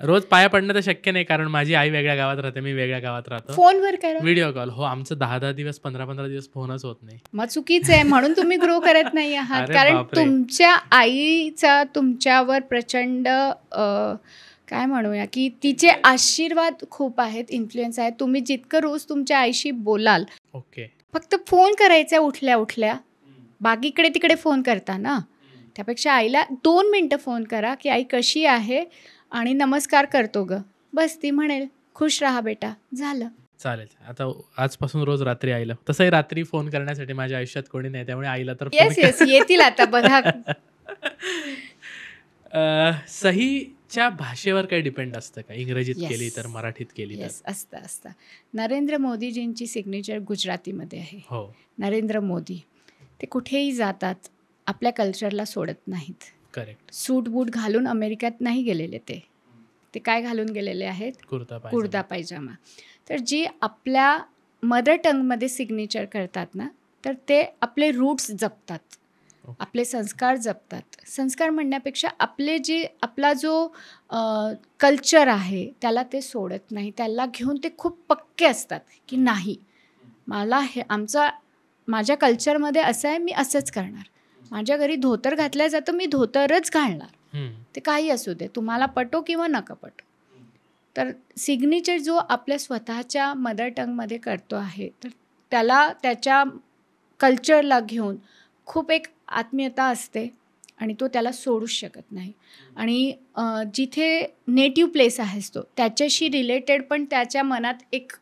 Speaker 2: रोज पाया पडणं तर शक्य नाही कारण माझी आई वेगळ्या गावात राहते, मी वेगळ्या गावात राहतो.
Speaker 1: फोनवर करा,
Speaker 2: व्हिडिओ कॉल. हो, आमचं 10-10 दिवस 15-15 दिवस फोनच होत नाही.
Speaker 1: मग चुकीचं आहे, म्हणून तुम्ही ग्रो करत नाही आहात. कारण तुमच्या आईचा तुमच्यावर प्रचंड काय म्हणूया की तिचे आशीर्वाद खूप आहेत, इन्फ्लुएन्स आहेत. तुम्ही जितकं रोज तुमच्या आईशी बोलाल,
Speaker 2: ओके,
Speaker 1: फक्त फोन करायचा उठल्या उठल्या, बाकी इकडे तिकडे फोन करता ना, त्यापेक्षा आईला 2 मिनटं फोन करा की आई कशी आहे आणि नमस्कार करतो ग, बस. ती म्हणेल खुश राहा बेटा, झालं.
Speaker 2: चालेल. आता आजपासून रोज रात्री आईला, तसंही रात्री फोन करण्यासाठी माझ्या आयुष्यात कोणी नाही, त्यामुळे आईला तर
Speaker 1: येस येतील आता बघा.
Speaker 2: सहीच्या भाषेवर काही डिपेंड असतं का? इंग्रजीत केली तर, मराठीत केली तर?
Speaker 1: येस, असतं. नरेंद्र मोदीजींची सिग्नेचर गुजरातीमध्ये आहे.
Speaker 2: हो, नरेंद्र
Speaker 1: नरेंद्र मोदी ते कुठेही जातात, आपल्या कल्चरला सोडत नाहीत.
Speaker 2: करेक्ट.
Speaker 1: सूट बूट घालून अमेरिकेत नाही गेलेले, ते काय घालून गेलेले आहेत? कुर्ता पायजामा. तर जी आपल्या मदर टंगमध्ये सिग्नेचर करतात ना, तर ते आपले रूट्स जपतात, आपले संस्कार जपतात. संस्कार म्हणण्यापेक्षा आपला जो कल्चर आहे त्याला ते सोडत नाही, त्याला घेऊन ते खूप पक्के असतात की नाही, मला माझ्या कल्चरमध्ये असं आहे, मी असंच करणार. माझ्या घरी धोतर घातलं जातं, मी धोतरच घालणार, ते काही असू दे, तुम्हाला पटो किंवा नका पटो. तर सिग्नेचर जो आपल्या स्वतःच्या मदर टंगमध्ये करतो आहे, तर त्याला त्याच्या कल्चरला घेऊन खूप एक आत्मीयता असते आणि तो त्याला सोडूच शकत नाही. आणि जिथे नेटिव्ह प्लेस आहेस तो त्याच्याशी रिलेटेड पण त्याच्या मनात एक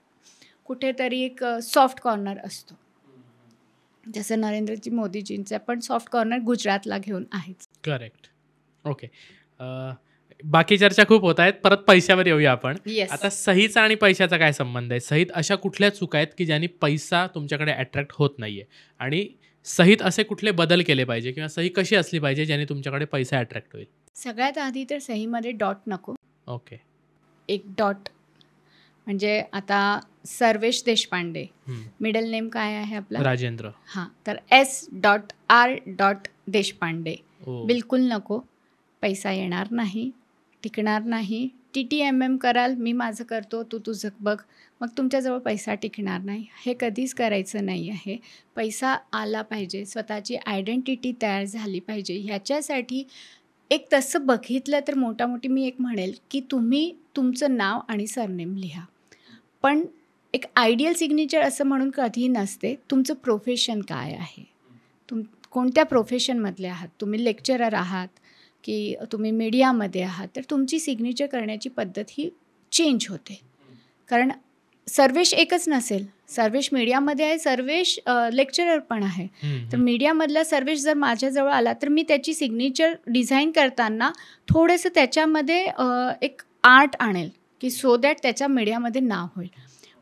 Speaker 1: कुठेतरी एक सॉफ्ट कॉर्नर असतो. जसं नरेंद्रजी मोदीजींचा पण सॉफ्ट कॉर्नर गुजरातला घेऊन आहेच.
Speaker 2: करेक्ट. ओके, बाकी चर्चा खूप होत आहेत, परत पैशावर येऊया आपण. आता सहीचा आणि पैशाचा काय संबंध आहे? सहीत अशा कुठल्या चुका आहेत की ज्यांनी पैसा तुमच्याकडे अट्रॅक्ट होत नाहीये, आणि सहीत असे कुठले बदल केले पाहिजे किंवा सही कशी असली पाहिजे ज्याने तुमच्याकडे पैसा अट्रॅक्ट होईल?
Speaker 1: सगळ्यात आधी तर सहीमध्ये डॉट नको.
Speaker 2: ओके,
Speaker 1: एक डॉट म्हणजे आता सर्वेश देशपांडे, मिडल नेम काय आहे आपला?
Speaker 2: राजेंद्र.
Speaker 1: हां, तर S.R. देशपांडे बिलकुल नको. पैसा येणार नाही, टिकणार नाही. TTMM कराल, मी माझं करतो, तू तुझं बघ, मग तुमच्याजवळ पैसा टिकणार नाही. हे कधीच करायचं नाही आहे. पैसा आला पाहिजे, स्वतःची आयडेंटिटी तयार झाली पाहिजे. ह्याच्यासाठी एक तसं बघितलं तर मोठी मी एक म्हणेल की तुम्ही तुमचं नाव आणि सरनेम लिहा, पण एक आयडियल सिग्नेचर असं म्हणून कधीही नसते. तुमचं प्रोफेशन काय आहे, कोणत्या प्रोफेशनमधले आहात, तुम्ही लेक्चरर आहात की तुम्ही मीडियामध्ये आहात, तर तुमची सिग्नेचर करण्याची पद्धत ही चेंज होते. कारण सर्वेश एकच नसेल, सर्वेश मीडियामध्ये आहे, सर्वेश लेक्चरर पण आहे. तर मीडियामधला सर्वेश जर माझ्याजवळ आला तर मी त्याची सिग्नेचर डिझाईन करताना थोडंसं त्याच्यामध्ये एक आर्ट आणेल की सो दॅट त्याच्या मीडियामध्ये नाव होईल.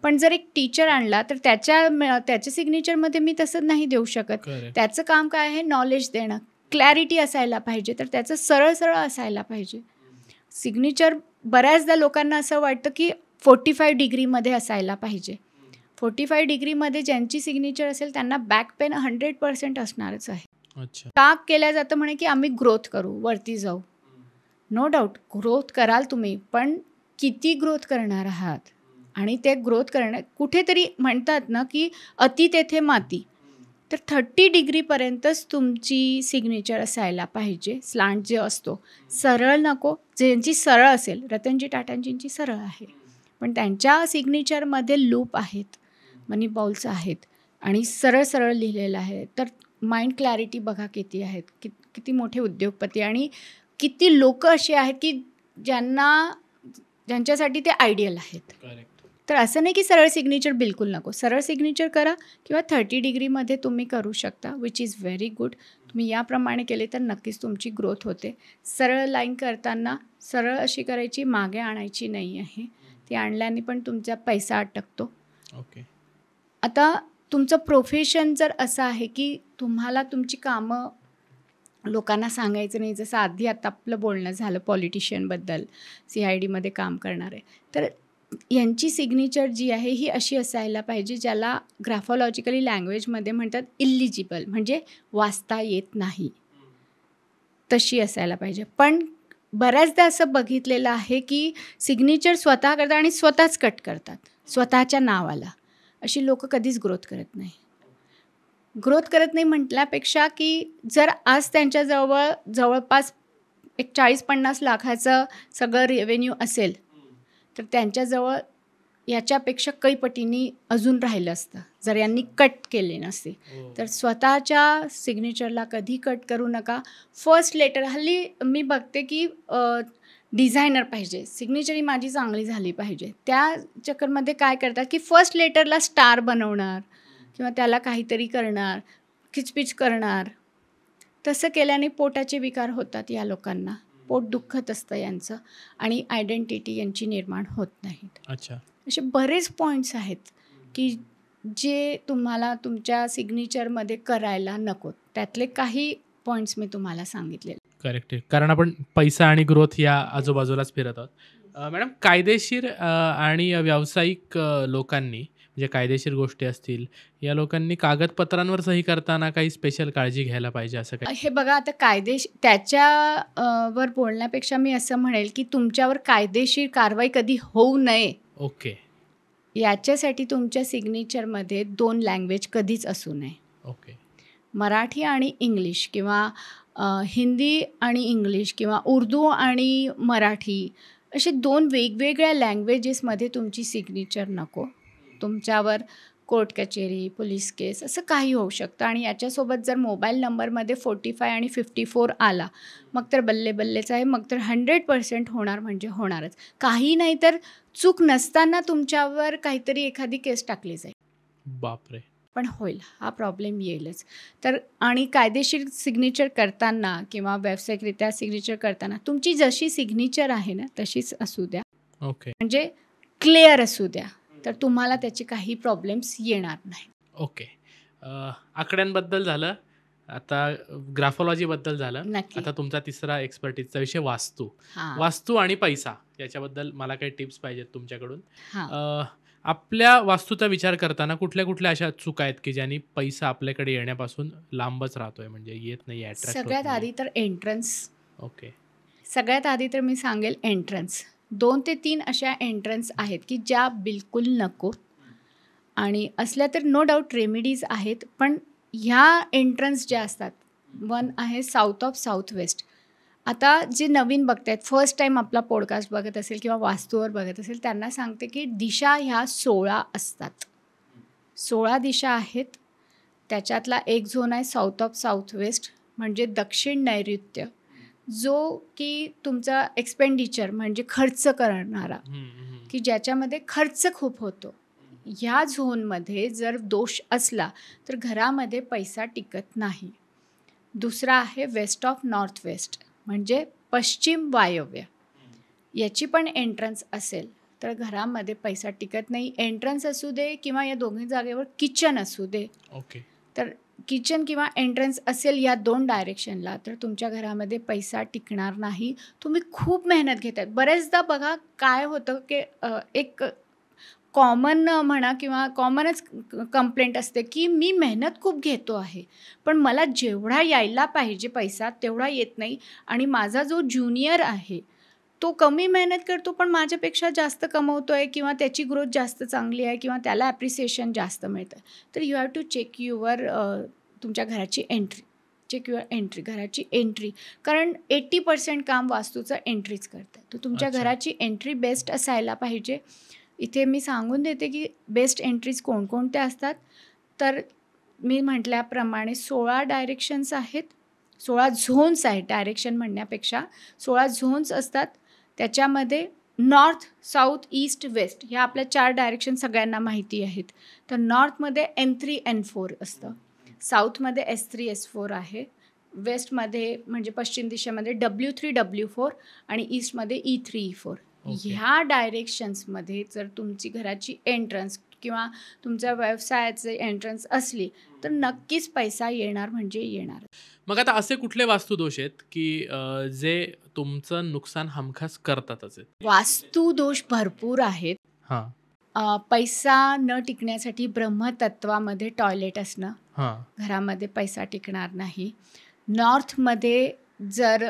Speaker 1: पण जर एक टीचर आणला तर त्याच्या सिग्नेचरमध्ये मी तसं नाही देऊ शकत. त्याचं काम काय आहे? नॉलेज देणं, क्लॅरिटी असायला पाहिजे, तर त्याचं सरळ सरळ असायला पाहिजे. सिग्नेचर बऱ्याचदा लोकांना असं वाटतं की 45 डिग्रीमध्ये असायला पाहिजे. 45 डिग्रीमध्ये ज्यांची सिग्नेचर असेल त्यांना बॅक पेन 100% असणारच आहे.
Speaker 2: अच्छा.
Speaker 1: का केलं जातं म्हणे की आम्ही ग्रोथ करू, वरती जाऊ. नो डाऊट ग्रोथ कराल तुम्ही, पण किती ग्रोथ करणार आहात? आणि ते ग्रोथ करणं कुठेतरी म्हणतात ना की अति तेथे माती. तर 30 डिग्रीपर्यंतच तुमची सिग्नेचर असायला पाहिजे. स्लांट जे असतो सरळ नको. ज्यांची सरळ असेल, रतनजी टाटांजींची सरळ आहे, पण त्यांच्या सिग्नेचरमध्ये लूप आहेत, मनी बाउल्स आहेत आणि सरळ सरळ लिहिलेलं आहे. तर माइंड क्लॅरिटी बघा किती आहेत, किती मोठे उद्योगपती आणि किती लोक असे आहेत की ज्यांच्यासाठी ते आयडियल आहेत. तर असं नाही की सरळ सिग्नेचर बिलकुल नको. सरळ सिग्नेचर करा किंवा 30 डिग्रीमध्ये तुम्ही करू शकता, विच इज व्हेरी गुड. तुम्ही याप्रमाणे केले तर नक्कीच तुमची ग्रोथ होते. सरळ लाईन करताना सरळ अशी करायची, मागे आणायची नाही आहे. ती आणल्याने पण तुमचा पैसा अटकतो.
Speaker 2: ओके.
Speaker 1: आता तुमचं प्रोफेशन जर असं आहे की तुम्हाला तुमची कामं लोकांना सांगायचं नाही, जसं आधी आता आपलं बोलणं झालं पॉलिटिशियनबद्दल, CIDमध्ये काम करणारे, तर यांची सिग्नेचर जी आहे ही अशी असायला पाहिजे ज्याला ग्राफॉलॉजिकली लँग्वेजमध्ये म्हणतात इलिजिबल, म्हणजे वाचता येत नाही, तशी असायला पाहिजे. पण बऱ्याचदा असं बघितलेलं आहे की सिग्नेचर स्वतः करतात आणि स्वतःच कट करतात स्वतःच्या नावाला. अशी लोक कधीच ग्रोथ करत नाही. ग्रोथ करत नाही म्हटल्यापेक्षा की जर आज त्यांच्याजवळ जवळपास एक 40-50 लाखाचं सगळं रेव्हेन्यू असेल, तर त्यांच्याजवळ याच्यापेक्षा काही पटींनी अजून राहिलं असतं जर यांनी कट केले नसते. तर स्वतःच्या सिग्नेचरला कधी कट करू नका. फर्स्ट लेटर, हल्ली मी बघते की डिझायनर पाहिजे, सिग्नेचर ही माझी चांगली झाली पाहिजे, त्या चक्करमध्ये काय करतात की फर्स्ट लेटरला स्टार बनवणार किंवा त्याला काहीतरी करणार, किचपिच करणार. तसं केल्याने पोटाचे विकार होतात या लोकांना, पोट दुखत असतं यांचं आणि आयडेंटिटी यांची निर्माण होत नाहीत.
Speaker 2: अच्छा.
Speaker 1: असे बरेच पॉईंट्स आहेत की जे तुम्हाला तुमच्या सिग्नेचरमध्ये करायला नको. त्यातले काही पॉईंट्स मी तुम्हाला सांगितले.
Speaker 2: करेक्ट आहे, कारण आपण पैसा आणि ग्रोथ या आजूबाजूलाच फिरत आहोत. मॅडम, कायदेशीर आणि व्यावसायिक लोकांनी, म्हणजे कायदेशीर गोष्टी असतील, या लोकांनी कागदपत्रांवर सही करताना काही स्पेशल काळजी घ्यायला पाहिजे असं काही?
Speaker 1: हे बघा, आता त्याच्यावर बोलण्यापेक्षा मी असं म्हणेल की तुमच्यावर कायदेशीर कारवाई कधी होऊ नये.
Speaker 2: ओके.
Speaker 1: याच्यासाठी तुमच्या सिग्नेचरमध्ये 2 लँग्वेज कधीच असू नये.
Speaker 2: ओके.
Speaker 1: मराठी आणि इंग्लिश किंवा हिंदी आणि इंग्लिश किंवा उर्दू आणि मराठी, असे 2 वेगवेगळ्या लँग्वेजेसमध्ये तुमची सिग्नेचर नको. तुमच्यावर कोर्ट कचेरी, पोलीस केस असं काही होऊ शकतं. आणि याच्यासोबत जर मोबाईल नंबरमध्ये 45 आणि 54 आला, मग तर बल्ले बल्लेच आहे. मग तर 100% होणार म्हणजे होणारच. काही नाही तर चूक नसताना तुमच्यावर काहीतरी एखादी केस टाकली जाईल.
Speaker 2: बापरे.
Speaker 1: पण होईल, हा प्रॉब्लेम येईलच. तर आणि कायदेशीर सिग्नेचर करताना किंवा व्यावसायिकरित्या सिग्नेचर करताना तुमची जशी सिग्नेचर आहे ना तशीच असू द्या.
Speaker 2: ओके.
Speaker 1: म्हणजे क्लिअर असू द्या, तर तुम्हाला त्याचे काही प्रॉब्लेम्स येणार नाही.
Speaker 2: ओके. आकड्यांबद्दल झालं, आता ग्राफॉलॉजीबद्दल झालं.
Speaker 1: नक्की.
Speaker 2: आता तुमचा तिसरा एक्सपर्टीजचा विषय वास्तू.
Speaker 1: हां.
Speaker 2: वास्तू आणि पैसा याच्याबद्दल मला काही टिप्स पाहिजेत तुमच्याकडून.
Speaker 1: हां.
Speaker 2: आपल्या वास्तूचा विचार करताना कुठल्या कुठल्या अशा चुका आहेत की ज्यांनी पैसा आपल्याकडे येण्यापासून लांबच राहतोय, म्हणजे येत नाही, अट्रॅक्ट होत
Speaker 1: सगळ्यात
Speaker 2: नाही?
Speaker 1: आधी तर एंट्रन्स.
Speaker 2: ओके.
Speaker 1: सगळ्यात आधी तर मी सांगेल एंट्रन्स. 2 ते 3 अशा एंट्रन्स आहेत की ज्या बिलकुल नको, आणि असल्या तर नो डाऊट रेमेडीज आहेत. पण ह्या एंट्रन्स ज्या असतात, 1 आहे साऊथ ऑफ साऊथ वेस्ट. आता जे नवीन बघतायत, फर्स्ट टाईम आपला पॉडकास्ट बघत असेल किंवा वास्तूवर बघत असेल, त्यांना सांगते की दिशा ह्या 16 असतात. 16 दिशा आहेत. त्याच्यातला एक झोन आहे साऊथ ऑफ साऊथ वेस्ट, म्हणजे दक्षिण नैऋत्य, जो की तुमचा एक्सपेंडिचर म्हणजे खर्च करणारा, की ज्याच्यामध्ये खर्च खूप होतो. ह्या झोनमध्ये जर दोष असला तर घरामध्ये पैसा टिकत नाही. दुसरा आहे वेस्ट ऑफ नॉर्थ वेस्ट, म्हणजे पश्चिम वायव्य. याची पण एंट्रन्स असेल तर घरामध्ये पैसा टिकत नाही. एंट्रन्स असू दे किंवा या दोन्ही जागेवर किचन असू दे,
Speaker 2: ओके.
Speaker 1: तर किचन किंवा एंट्रन्स असेल या 2 डायरेक्शनला, तर तुमच्या घरामध्ये पैसा टिकणार नाही. तुम्ही खूप मेहनत घेताय. बऱ्याचदा बघा काय होतं, की एक कॉमन म्हणा किंवा कॉमनच कंप्लेंट असते, की मी मेहनत खूप घेतो आहे, पण मला जेवढा यायला पाहिजे पैसा तेवढा येत नाही आणि माझा जो ज्युनियर आहे, तो कमी मेहनत करतो पण माझ्यापेक्षा जास्त कमवतोय किंवा त्याची ग्रोथ जास्त चांगली आहे किंवा त्याला ॲप्रिसिएशन जास्त मिळतं. तर you have to check your तुमच्या घराची एंट्री. चेक युअर एंट्री, घराची एंट्री. कारण 80% काम वास्तूचं एंट्रीच करतं. तर तुमच्या
Speaker 2: अच्छा.
Speaker 1: घराची एंट्री बेस्ट असायला पाहिजे. इथे मी सांगून देते, की बेस्ट एंट्रीज कोणकोणत्या असतात. तर मी म्हटल्याप्रमाणे 16 डायरेक्शन्स आहेत. 16 झोन्स आहेत, डायरेक्शन म्हणण्यापेक्षा 16 झोन्स असतात. त्याच्यामध्ये नॉर्थ, साऊथ, ईस्ट, वेस्ट ह्या आपल्या 4 डायरेक्शन सगळ्यांना माहिती आहेत. तर नॉर्थमध्ये N3, N4 असतं. साऊथमध्ये S3, S4 आहे. वेस्टमध्ये म्हणजे पश्चिम दिशेमध्ये W3, W4 आणि ईस्टमध्ये E3, E4.
Speaker 2: ओके.
Speaker 1: ह्या डायरेक्शन्समध्ये जर तुमची घराची एंट्रन्स किंवा तुमच्या व्यवसायाचे एंट्रन्स असली तर नक्कीच पैसा येणार म्हणजे येणार.
Speaker 2: मग आता असे कुठले वास्तुदोष आहेत, की जे तुमचं नुकसान हमखास करतातच आहेत?
Speaker 1: वास्तुदोष भरपूर आहेत.
Speaker 2: हां,
Speaker 1: पैसा न टिकण्यासाठी ब्रह्मतत्वामध्ये टॉयलेट असणं,
Speaker 2: हां.
Speaker 1: घरामध्ये पैसा टिकणार नाही. नॉर्थमध्ये जर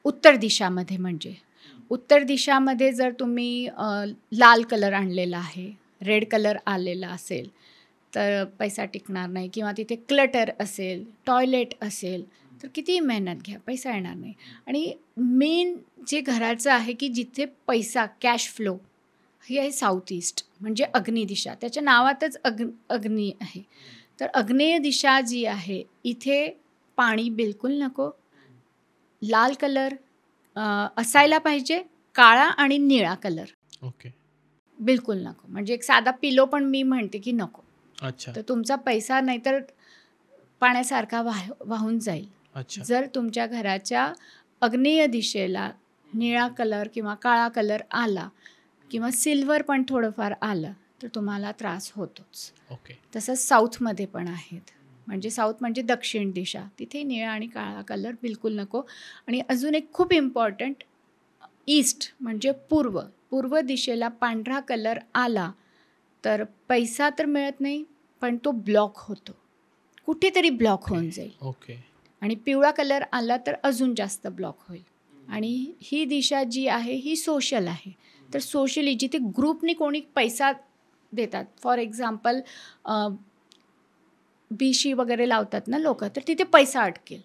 Speaker 1: उत्तर दिशामध्ये म्हणजे उत्तर दिशामध्ये जर तुम्ही लाल कलर आणलेला आहे, रेड कलर आलेला असेल, तर पैसा टिकणार नाही. किंवा तिथे क्लटर असेल, टॉयलेट असेल, तर कितीही मेहनत घ्या, पैसा येणार नाही. आणि मेन जे घराचं आहे, की जिथे पैसा, कॅश फ्लो ही आहे साऊथ ईस्ट म्हणजे अग्नी दिशा. त्याच्या नावातच अग्नी आहे. तर आग्नेय दिशा जी आहे, इथे पाणी बिलकुल नको. लाल कलर असायला पाहिजे, काळा आणि निळा कलर
Speaker 2: ओके.
Speaker 1: बिलकुल नको. म्हणजे एक साधा पिलो पण मी म्हणते की नको.
Speaker 2: अच्छा,
Speaker 1: तर तुमचा पैसा नाहीतर पाण्यासारखा वाहून जाईल.
Speaker 2: अच्छा.
Speaker 1: जर तुमच्या घराच्या आग्नेय दिशेला निळा कलर किंवा काळा कलर आला किंवा सिल्वर पण थोडंफार आलं तर तुम्हाला त्रास होतोच.
Speaker 2: ओके.
Speaker 1: तसंच साऊथमध्ये पण आहेत. म्हणजे साऊथ म्हणजे दक्षिण दिशा. तिथे निळा आणि काळा कलर बिलकुल नको. आणि अजून एक खूप इम्पॉर्टंट ईस्ट म्हणजे पूर्व. पूर्व दिशेला पांढरा कलर आला तर पैसा तर मिळत नाही, पण तो ब्लॉक होतो. कुठेतरी ब्लॉक होऊन जाईल.
Speaker 2: ओके.
Speaker 1: आणि पिवळा कलर आला तर अजून जास्त ब्लॉक होईल. आणि ही दिशा जी आहे ही सोशल आहे. तर सोशली जिथे ग्रुपनी कोणी पैसा देतात, फॉर एक्झाम्पल बीशी वगैरे लावतात ना लोक, तर तिथे पैसा अटकेल.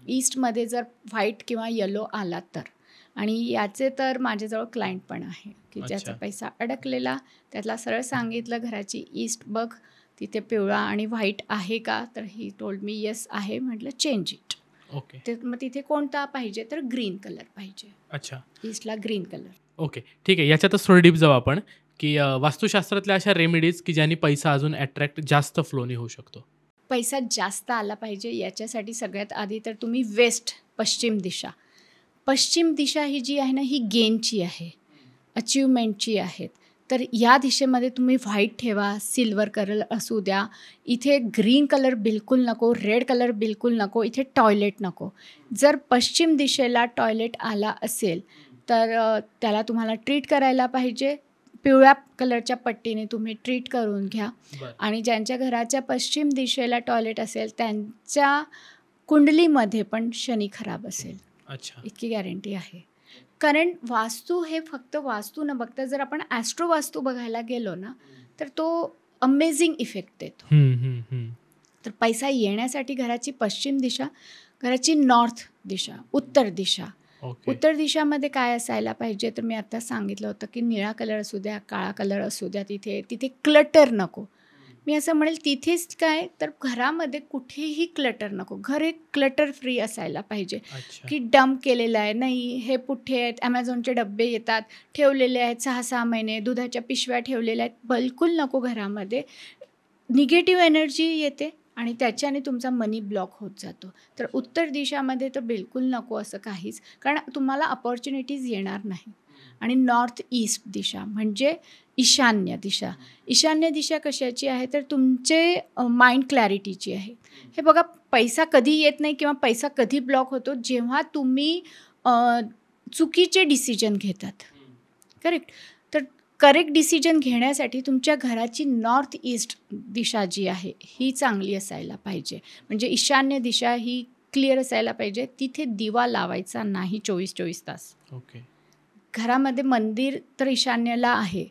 Speaker 1: ईस्टमध्ये जर व्हाईट किंवा येलो आला तर. आणि याचे तर माझ्याजवळ क्लायंट पण आहे की ज्याचा
Speaker 2: अच्छा.
Speaker 1: पैसा अडकलेला, त्यातला सरळ सांगितलं घराची ईस्ट बघ, तिथे पिवळा आणि व्हाईट आहे का, तर ही टोल्ड मी येस आहे. म्हटलं चेंज इट.
Speaker 2: ओके.
Speaker 1: तर मग तिथे कोणता पाहिजे, तर ग्रीन कलर पाहिजे.
Speaker 2: अच्छा.
Speaker 1: ईस्टला ग्रीन कलर.
Speaker 2: ओके. ठीक आहे. याच्यातच थोडं डीप जाऊ आपण, की वास्तुशास्त्रातल्या अशा रेमेडीज की ज्यांनी पैसा अजून अट्रॅक्ट जास्त फ्लोनी होऊ शकतो.
Speaker 1: पैसा जास्त आला पाहिजे याच्यासाठी सगळ्यात आधी तर तुम्ही वेस्ट, पश्चिम दिशा. पश्चिम दिशा ही जी आहे ना, ही गेनची आहे, अचिव्हमेंटची आहेत. तर या दिशेमध्ये तुम्ही व्हाईट ठेवा, सिल्वर कलर असू द्या. इथे ग्रीन कलर बिलकुल नको, रेड कलर बिलकुल नको, इथे टॉयलेट नको. जर पश्चिम दिशेला टॉयलेट आला असेल तर त्याला तुम्हाला ट्रीट करायला पाहिजे. पिवळ्या कलरच्या पट्टीने तुम्ही ट्रीट करून घ्या.
Speaker 2: बरं.
Speaker 1: आणि ज्यांच्या घराच्या पश्चिम दिशेला टॉयलेट असेल त्यांच्या कुंडलीमध्ये पण शनी खराब असेल,
Speaker 2: अच्छा.
Speaker 1: इतकी गॅरंटी आहे. कारण वास्तू हे फक्त वास्तू न बघता जर आपण ॲस्ट्रो वास्तू बघायला गेलो ना, तर तो अमेझिंग इफेक्ट देतो. तर पैसा येण्यासाठी घराची पश्चिम दिशा, घराची नॉर्थ दिशा, उत्तर दिशा.
Speaker 2: ओके.
Speaker 1: उत्तर दिशामध्ये काय असायला पाहिजे, तर मी आता सांगितलं होतं की निळा कलर असू द्या, काळा कलर असू द्या. तिथे क्लटर नको. मी असं म्हणेल तिथेच काय, तर घरामध्ये कुठेही क्लटर नको. घर हे क्लटर फ्री असायला पाहिजे.
Speaker 2: अच्छा.
Speaker 1: की डंप केलेलं आहे, नाही हे पुठ्ठे आहेत, ॲमेझॉनचे डब्बे येतात ठेवलेले आहेत 6-6 महिने, दुधाच्या पिशव्या ठेवलेल्या आहेत, बिलकुल नको. घरामध्ये निगेटिव्ह एनर्जी येते आणि त्याच्याने तुमचा मनी ब्लॉक होत जातो. तर उत्तर दिशामध्ये तर बिलकुल नको असं काहीच, कारण तुम्हाला अपॉर्च्युनिटीज येणार नाही. आणि नॉर्थ ईस्ट दिशा म्हणजे ईशान्य दिशा. ईशान्य दिशा कशाची आहे तर तुमचे माइंड क्लॅरिटीची आहे. हे बघा, पैसा कधी येत नाही किंवा पैसा कधी ब्लॉक होतो जेव्हा तुम्ही चुकीचे डिसिजन घेतात. करेक्ट. तर करेक्ट डिसिजन घेण्यासाठी तुमच्या घराची नॉर्थ ईस्ट दिशा जी आहे ही चांगली असायला पाहिजे. म्हणजे ईशान्य दिशा ही क्लिअर असायला पाहिजे. तिथे दिवा लावायचा नाही 24 तास.
Speaker 2: ओके.
Speaker 1: घरामध्ये मंदिर तर ईशान्येला आहे,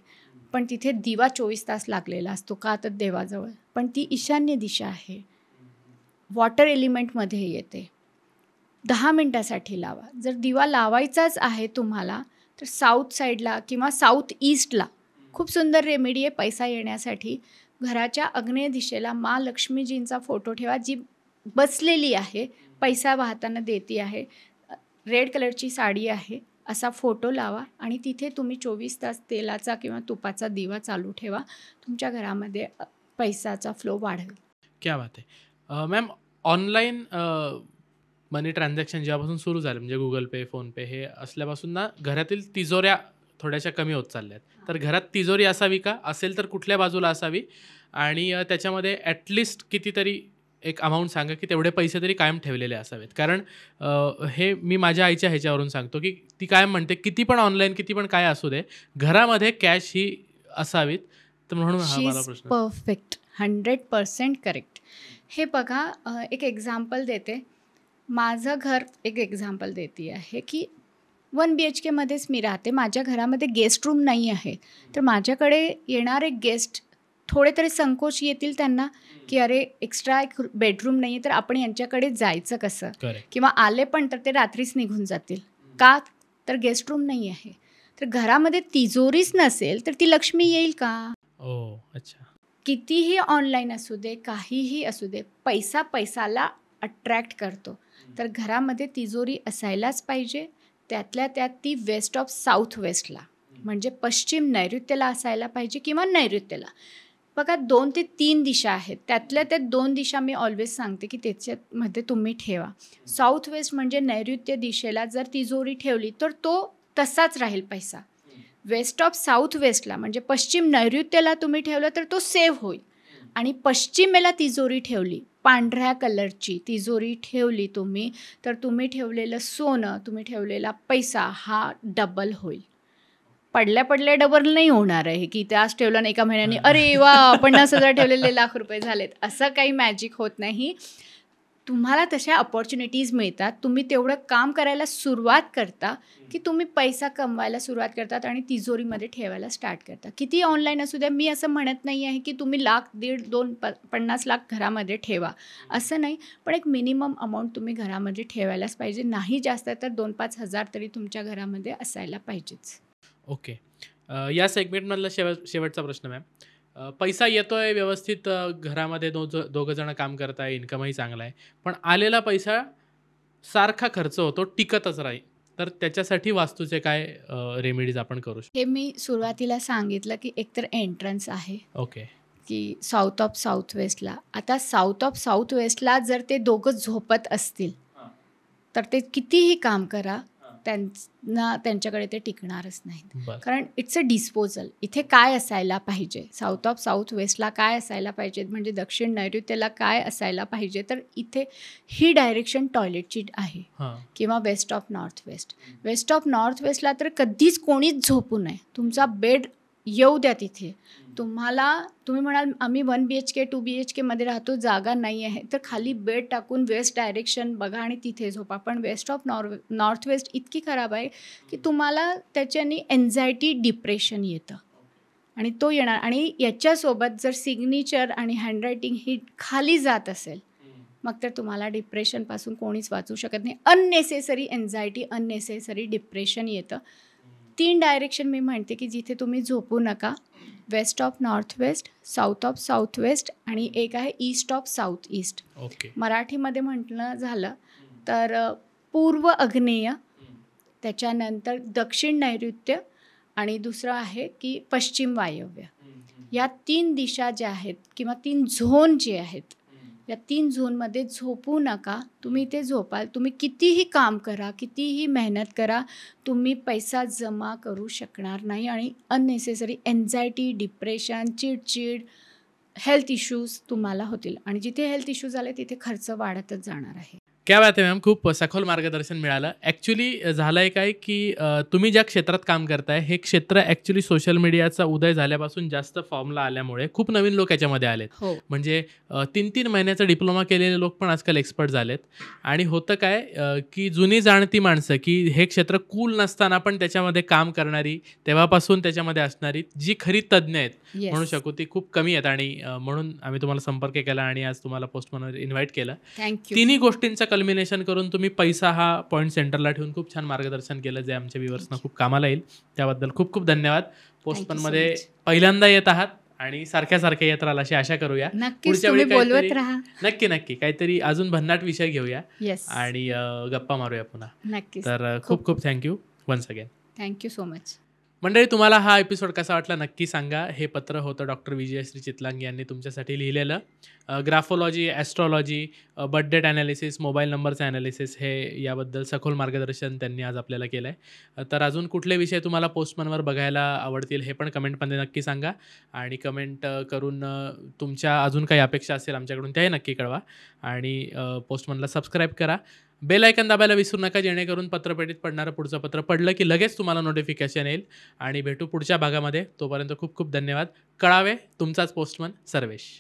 Speaker 1: पण तिथे दिवा 24 तास लागलेला असतो का तर देवाजवळ. पण ती ईशान्य दिशा आहे, वॉटर एलिमेंटमध्ये येते. 10 मिनटासाठी लावा. जर दिवा लावायचाच आहे तुम्हाला तर साऊथ साईडला किंवा साऊथ ईस्टला खूप सुंदर रेमेडी आहे पैसा येण्यासाठी. घराच्या आग्नेय दिशेला महालक्ष्मीजींचा फोटो ठेवा, जी बसलेली आहे, पैसा वाहताना देती आहे, रेड कलरची साडी आहे, असा फोटो लावा आणि तिथे तुम्ही 24 तास तेलाचा किंवा तुपाचा दिवा चालू ठेवा. तुमच्या घरामध्ये पैसाचा फ्लो वाढेल.
Speaker 2: क्या बात आहे. मॅम, ऑनलाईन मनी ट्रान्झॅक्शन जेव्हापासून सुरू झालं म्हणजे गुगल पे, फोनपे हे असल्यापासून ना घरातील तिजोऱ्या थोड्याशा कमी होत चालल्या आहेत. तर घरात तिजोरी असावी का, असेल तर कुठल्या बाजूला असावी, आणि त्याच्यामध्ये ॲटलिस्ट कितीतरी एक अमाऊंट सांगा की तेवढे पैसे तरी कायम ठेवलेले असावेत. कारण हे मी माझ्या आईच्या ह्याच्यावरून सांगतो की ती कायम म्हणते किती पण ऑनलाईन किती पण काय असू दे, घरामध्ये कॅश ही असावीत. तर म्हणून हा मला प्रश्न.
Speaker 1: Perfect, 100% correct. हे बघा, एक एक्झाम्पल देते. माझं घर एक एक्झाम्पल देते आहे की 1 BHK मध्येच मी राहते. माझ्या घरामध्ये गेस्ट रूम नाही आहे. तर माझ्याकडे येणारे गेस्ट थोडे तरी संकोच येतील त्यांना की अरे एक्स्ट्रा एक बेडरूम नाही आहे तर आपण यांच्याकडे जायचं कसं, किंवा आले पण तर ते रात्रीच निघून जातील का, तर गेस्ट रूम नाही आहे. तर घरामध्ये तिजोरीच नसेल तर ती लक्ष्मी येईल का?
Speaker 2: अच्छा.
Speaker 1: कितीही ऑनलाईन असू दे, काहीही असू दे, पैसा पैसाला अट्रॅक्ट करतो. तर घरामध्ये तिजोरी असायलाच पाहिजे. त्यातल्या त्यात ती वेस्ट ऑफ साऊथ वेस्टला म्हणजे पश्चिम नैऋत्यला असायला पाहिजे किंवा नैऋत्यला. बघा 2 ते 3 दिशा आहेत, त्यातल्या त्यात 2 दिशा मी ऑलवेज सांगते की त्याच्यामध्ये तुम्ही ठेवा. साऊथ वेस्ट म्हणजे नैऋत्य दिशेला जर तिजोरी ठेवली तर तो तसाच राहील पैसा. वेस्ट ऑफ साऊथ वेस्टला म्हणजे पश्चिम नैऋत्यला तुम्ही ठेवलं तर तो सेव्ह होईल. आणि पश्चिमेला तिजोरी ठेवली, पांढऱ्या कलरची तिजोरी ठेवली तुम्ही, तर तुम्ही ठेवलेलं सोनं, तुम्ही ठेवलेला पैसा हा डबल होईल. पडल्या डबल नाही होणार आहे की त्याच ठेवलं आणि एका महिन्याने अरे वा 50,000 ठेवलेले लाख रुपये झालेत, असं काही मॅजिक होत नाही. तुम्हाला तशा अपॉर्च्युनिटीज मिळतात. तुम्ही तेवढं काम करायला सुरुवात करता की तुम्ही पैसा कमवायला सुरुवात करतात आणि तिजोरीमध्ये ठेवायला स्टार्ट करता. किती ऑनलाईन असू द्या, मी असं म्हणत नाही आहे की तुम्ही 1,00,000, 1.5, 2, 50 लाख घरामध्ये ठेवा, असं नाही. पण एक मिनिमम अमाऊंट तुम्ही घरामध्ये ठेवायलाच पाहिजे. नाही जास्त तर 2-5 हजार तरी तुमच्या घरामध्ये असायला पाहिजेच.
Speaker 2: ओके. या सेगमेंटमधला शेवटचा प्रश्न मॅम. पैसा येतोय व्यवस्थित, घरामध्ये दोघं जण काम करताय, इन्कमही चांगला आहे, पण आलेला पैसा सारखा खर्च होतो, टिकतच राहील, तर त्याच्यासाठी वास्तूचे काय रेमेडीज आपण करू शकतो?
Speaker 1: हे मी सुरुवातीला सांगितलं की एकतर एंट्रन्स आहे.
Speaker 2: ओके.
Speaker 1: की साऊथ ऑफ साऊथ वेस्टला. आता साऊथ ऑफ साऊथ वेस्टला जर ते दोघं झोपत असतील तर ते कितीही काम करा त्यांच्याकडे ते टिकणारच नाहीत. कारण इट्स अ डिस्पोजल. इथे काय असायला पाहिजे, साऊथ ऑफ साऊथ वेस्टला काय असायला पाहिजे, म्हणजे दक्षिण नैऋत्यला काय असायला पाहिजे, तर इथे ही डायरेक्शन टॉयलेटची आहे किंवा west of north west. West of north वेस्टला तर कधीच कोणीच झोपू नये. तुमचा बेड येऊ द्या तिथे. तुम्ही म्हणाल आम्ही 1 BHK 2 BHK मध्ये राहतो, जागा नाही आहे, तर खाली बेड टाकून वेस्ट डायरेक्शन बघा आणि तिथे झोपा. पण वेस्ट ऑफ नॉर्थ वेस्ट इतकी खराब आहे की तुम्हाला त्याच्याने एन्झायटी, डिप्रेशन येतं आणि तो येणार. आणि याच्यासोबत जर सिग्नेचर आणि हँडरायटिंग ही खाली जात असेल मग तर तुम्हाला डिप्रेशनपासून कोणीच वाचू शकत नाही. अननेसेसरी एन्झायटी, अननेसेसरी डिप्रेशन येतं. 3 डायरेक्शन मी म्हणते की जिथे तुम्ही झोपू नका. West of north west, south of south west आणि एक आहे ईस्ट ऑफ साऊथ ईस्ट. मराठीमध्ये म्हटलं झालं तर पूर्व आग्नेय, त्याच्यानंतर दक्षिण नैऋत्य आणि दुसरं आहे की पश्चिम वायव्य. या 3 दिशा ज्या आहेत किंवा 3 झोन जे आहेत या 3 झोनमध्ये झोपू नका. तुम्ही ते झोपाल, तुम्ही कितीही काम करा, कितीही मेहनत करा, तुम्ही पैसा जमा करू शकणार नाही आणि अननेसेसरी एन्झायटी, डिप्रेशन, चिडचिड, हेल्थ इश्यूज तुम्हाला होतील आणि जिथे हेल्थ इश्यूज आले तिथे खर्च वाढतच जाणार आहे.
Speaker 2: क्या बात आहे मॅम, खूप सखोल मार्गदर्शन मिळालं. ॲक्च्युली झालं आहे काय की तुम्ही ज्या क्षेत्रात काम करताय हे क्षेत्र ॲक्च्युली सोशल मीडियाचा उदय झाल्यापासून जास्त फॉर्मला आल्यामुळे खूप नवीन लोक याच्यामध्ये आलेत.
Speaker 1: हो.
Speaker 2: म्हणजे 3-3 महिन्याचा डिप्लोमा केलेले लोक पण आजकाल एक्सपर्ट झालेत. आणि होतं काय की जुनी जाणती माणसं की हे क्षेत्र कूल नसताना पण त्याच्यामध्ये काम करणारी, तेव्हापासून त्याच्यामध्ये असणारी जी खरी तज्ज्ञ आहेत म्हणू शकू ती खूप कमी आहेत. आणि म्हणून आम्ही तुम्हाला संपर्क केला आणि आज तुम्हाला पोस्टमनवर इन्व्हाइट केलं.
Speaker 1: थँक्यू.
Speaker 2: तिन्ही गोष्टींचं कल्मिनेशन करून तुम्ही पैसा हा पॉईंट सेंटरला ठेवून खूप छान मार्गदर्शन केलं, जे आमच्या व्ह्युअर्सना खूप कामाला येईल. त्याबद्दल खूप खूप धन्यवाद. पोस्टमनमध्ये पहिल्यांदा येत आहात आणि सारख्या येत राहाल अशी आशा करूया.
Speaker 1: नक्कीच तुम्ही बोलवत राहा.
Speaker 2: नक्की काहीतरी अजून भन्नाट विषय घेऊया
Speaker 1: येस,
Speaker 2: आणि गप्पा मारूया पुन्हा.
Speaker 1: नक्कीच.
Speaker 2: तर खूप खूप thank you once again.
Speaker 1: Thank you so much.
Speaker 2: मंडळी, तुम्हाला हा एपिसोड कसा वाटला नक्की सांगा. हे पत्र होतं डॉक्टर विजयश्री चितलांगे यांनी तुमच्यासाठी लिहिलेलं. Graphology, astrology, birth date analysis, mobile नंबरचं ॲनालिसिस हे याबद्दल सखोल मार्गदर्शन त्यांनी आज आपल्याला केलं आहे. तर अजून कुठले विषय तुम्हाला पोस्टमनवर बघायला आवडतील हे पण कमेंटमध्ये नक्की सांगा. आणि कमेंट करून तुमच्या अजून काही अपेक्षा असेल आमच्याकडून त्याही नक्की कळवा. आणि पोस्टमनला सबस्क्राईब करा. बेल आयकन दाबायला विसरू नका, जेणेकरून पत्रपेटीत पडणारं पुढचं पत्र पडलं की लगेच तुम्हाला नोटिफिकेशन येईल. आणि भेटू पुढच्या भागामध्ये. तोपर्यंत खूप खूप धन्यवाद. कळावे तुमचाच पोस्टमन सर्वेश.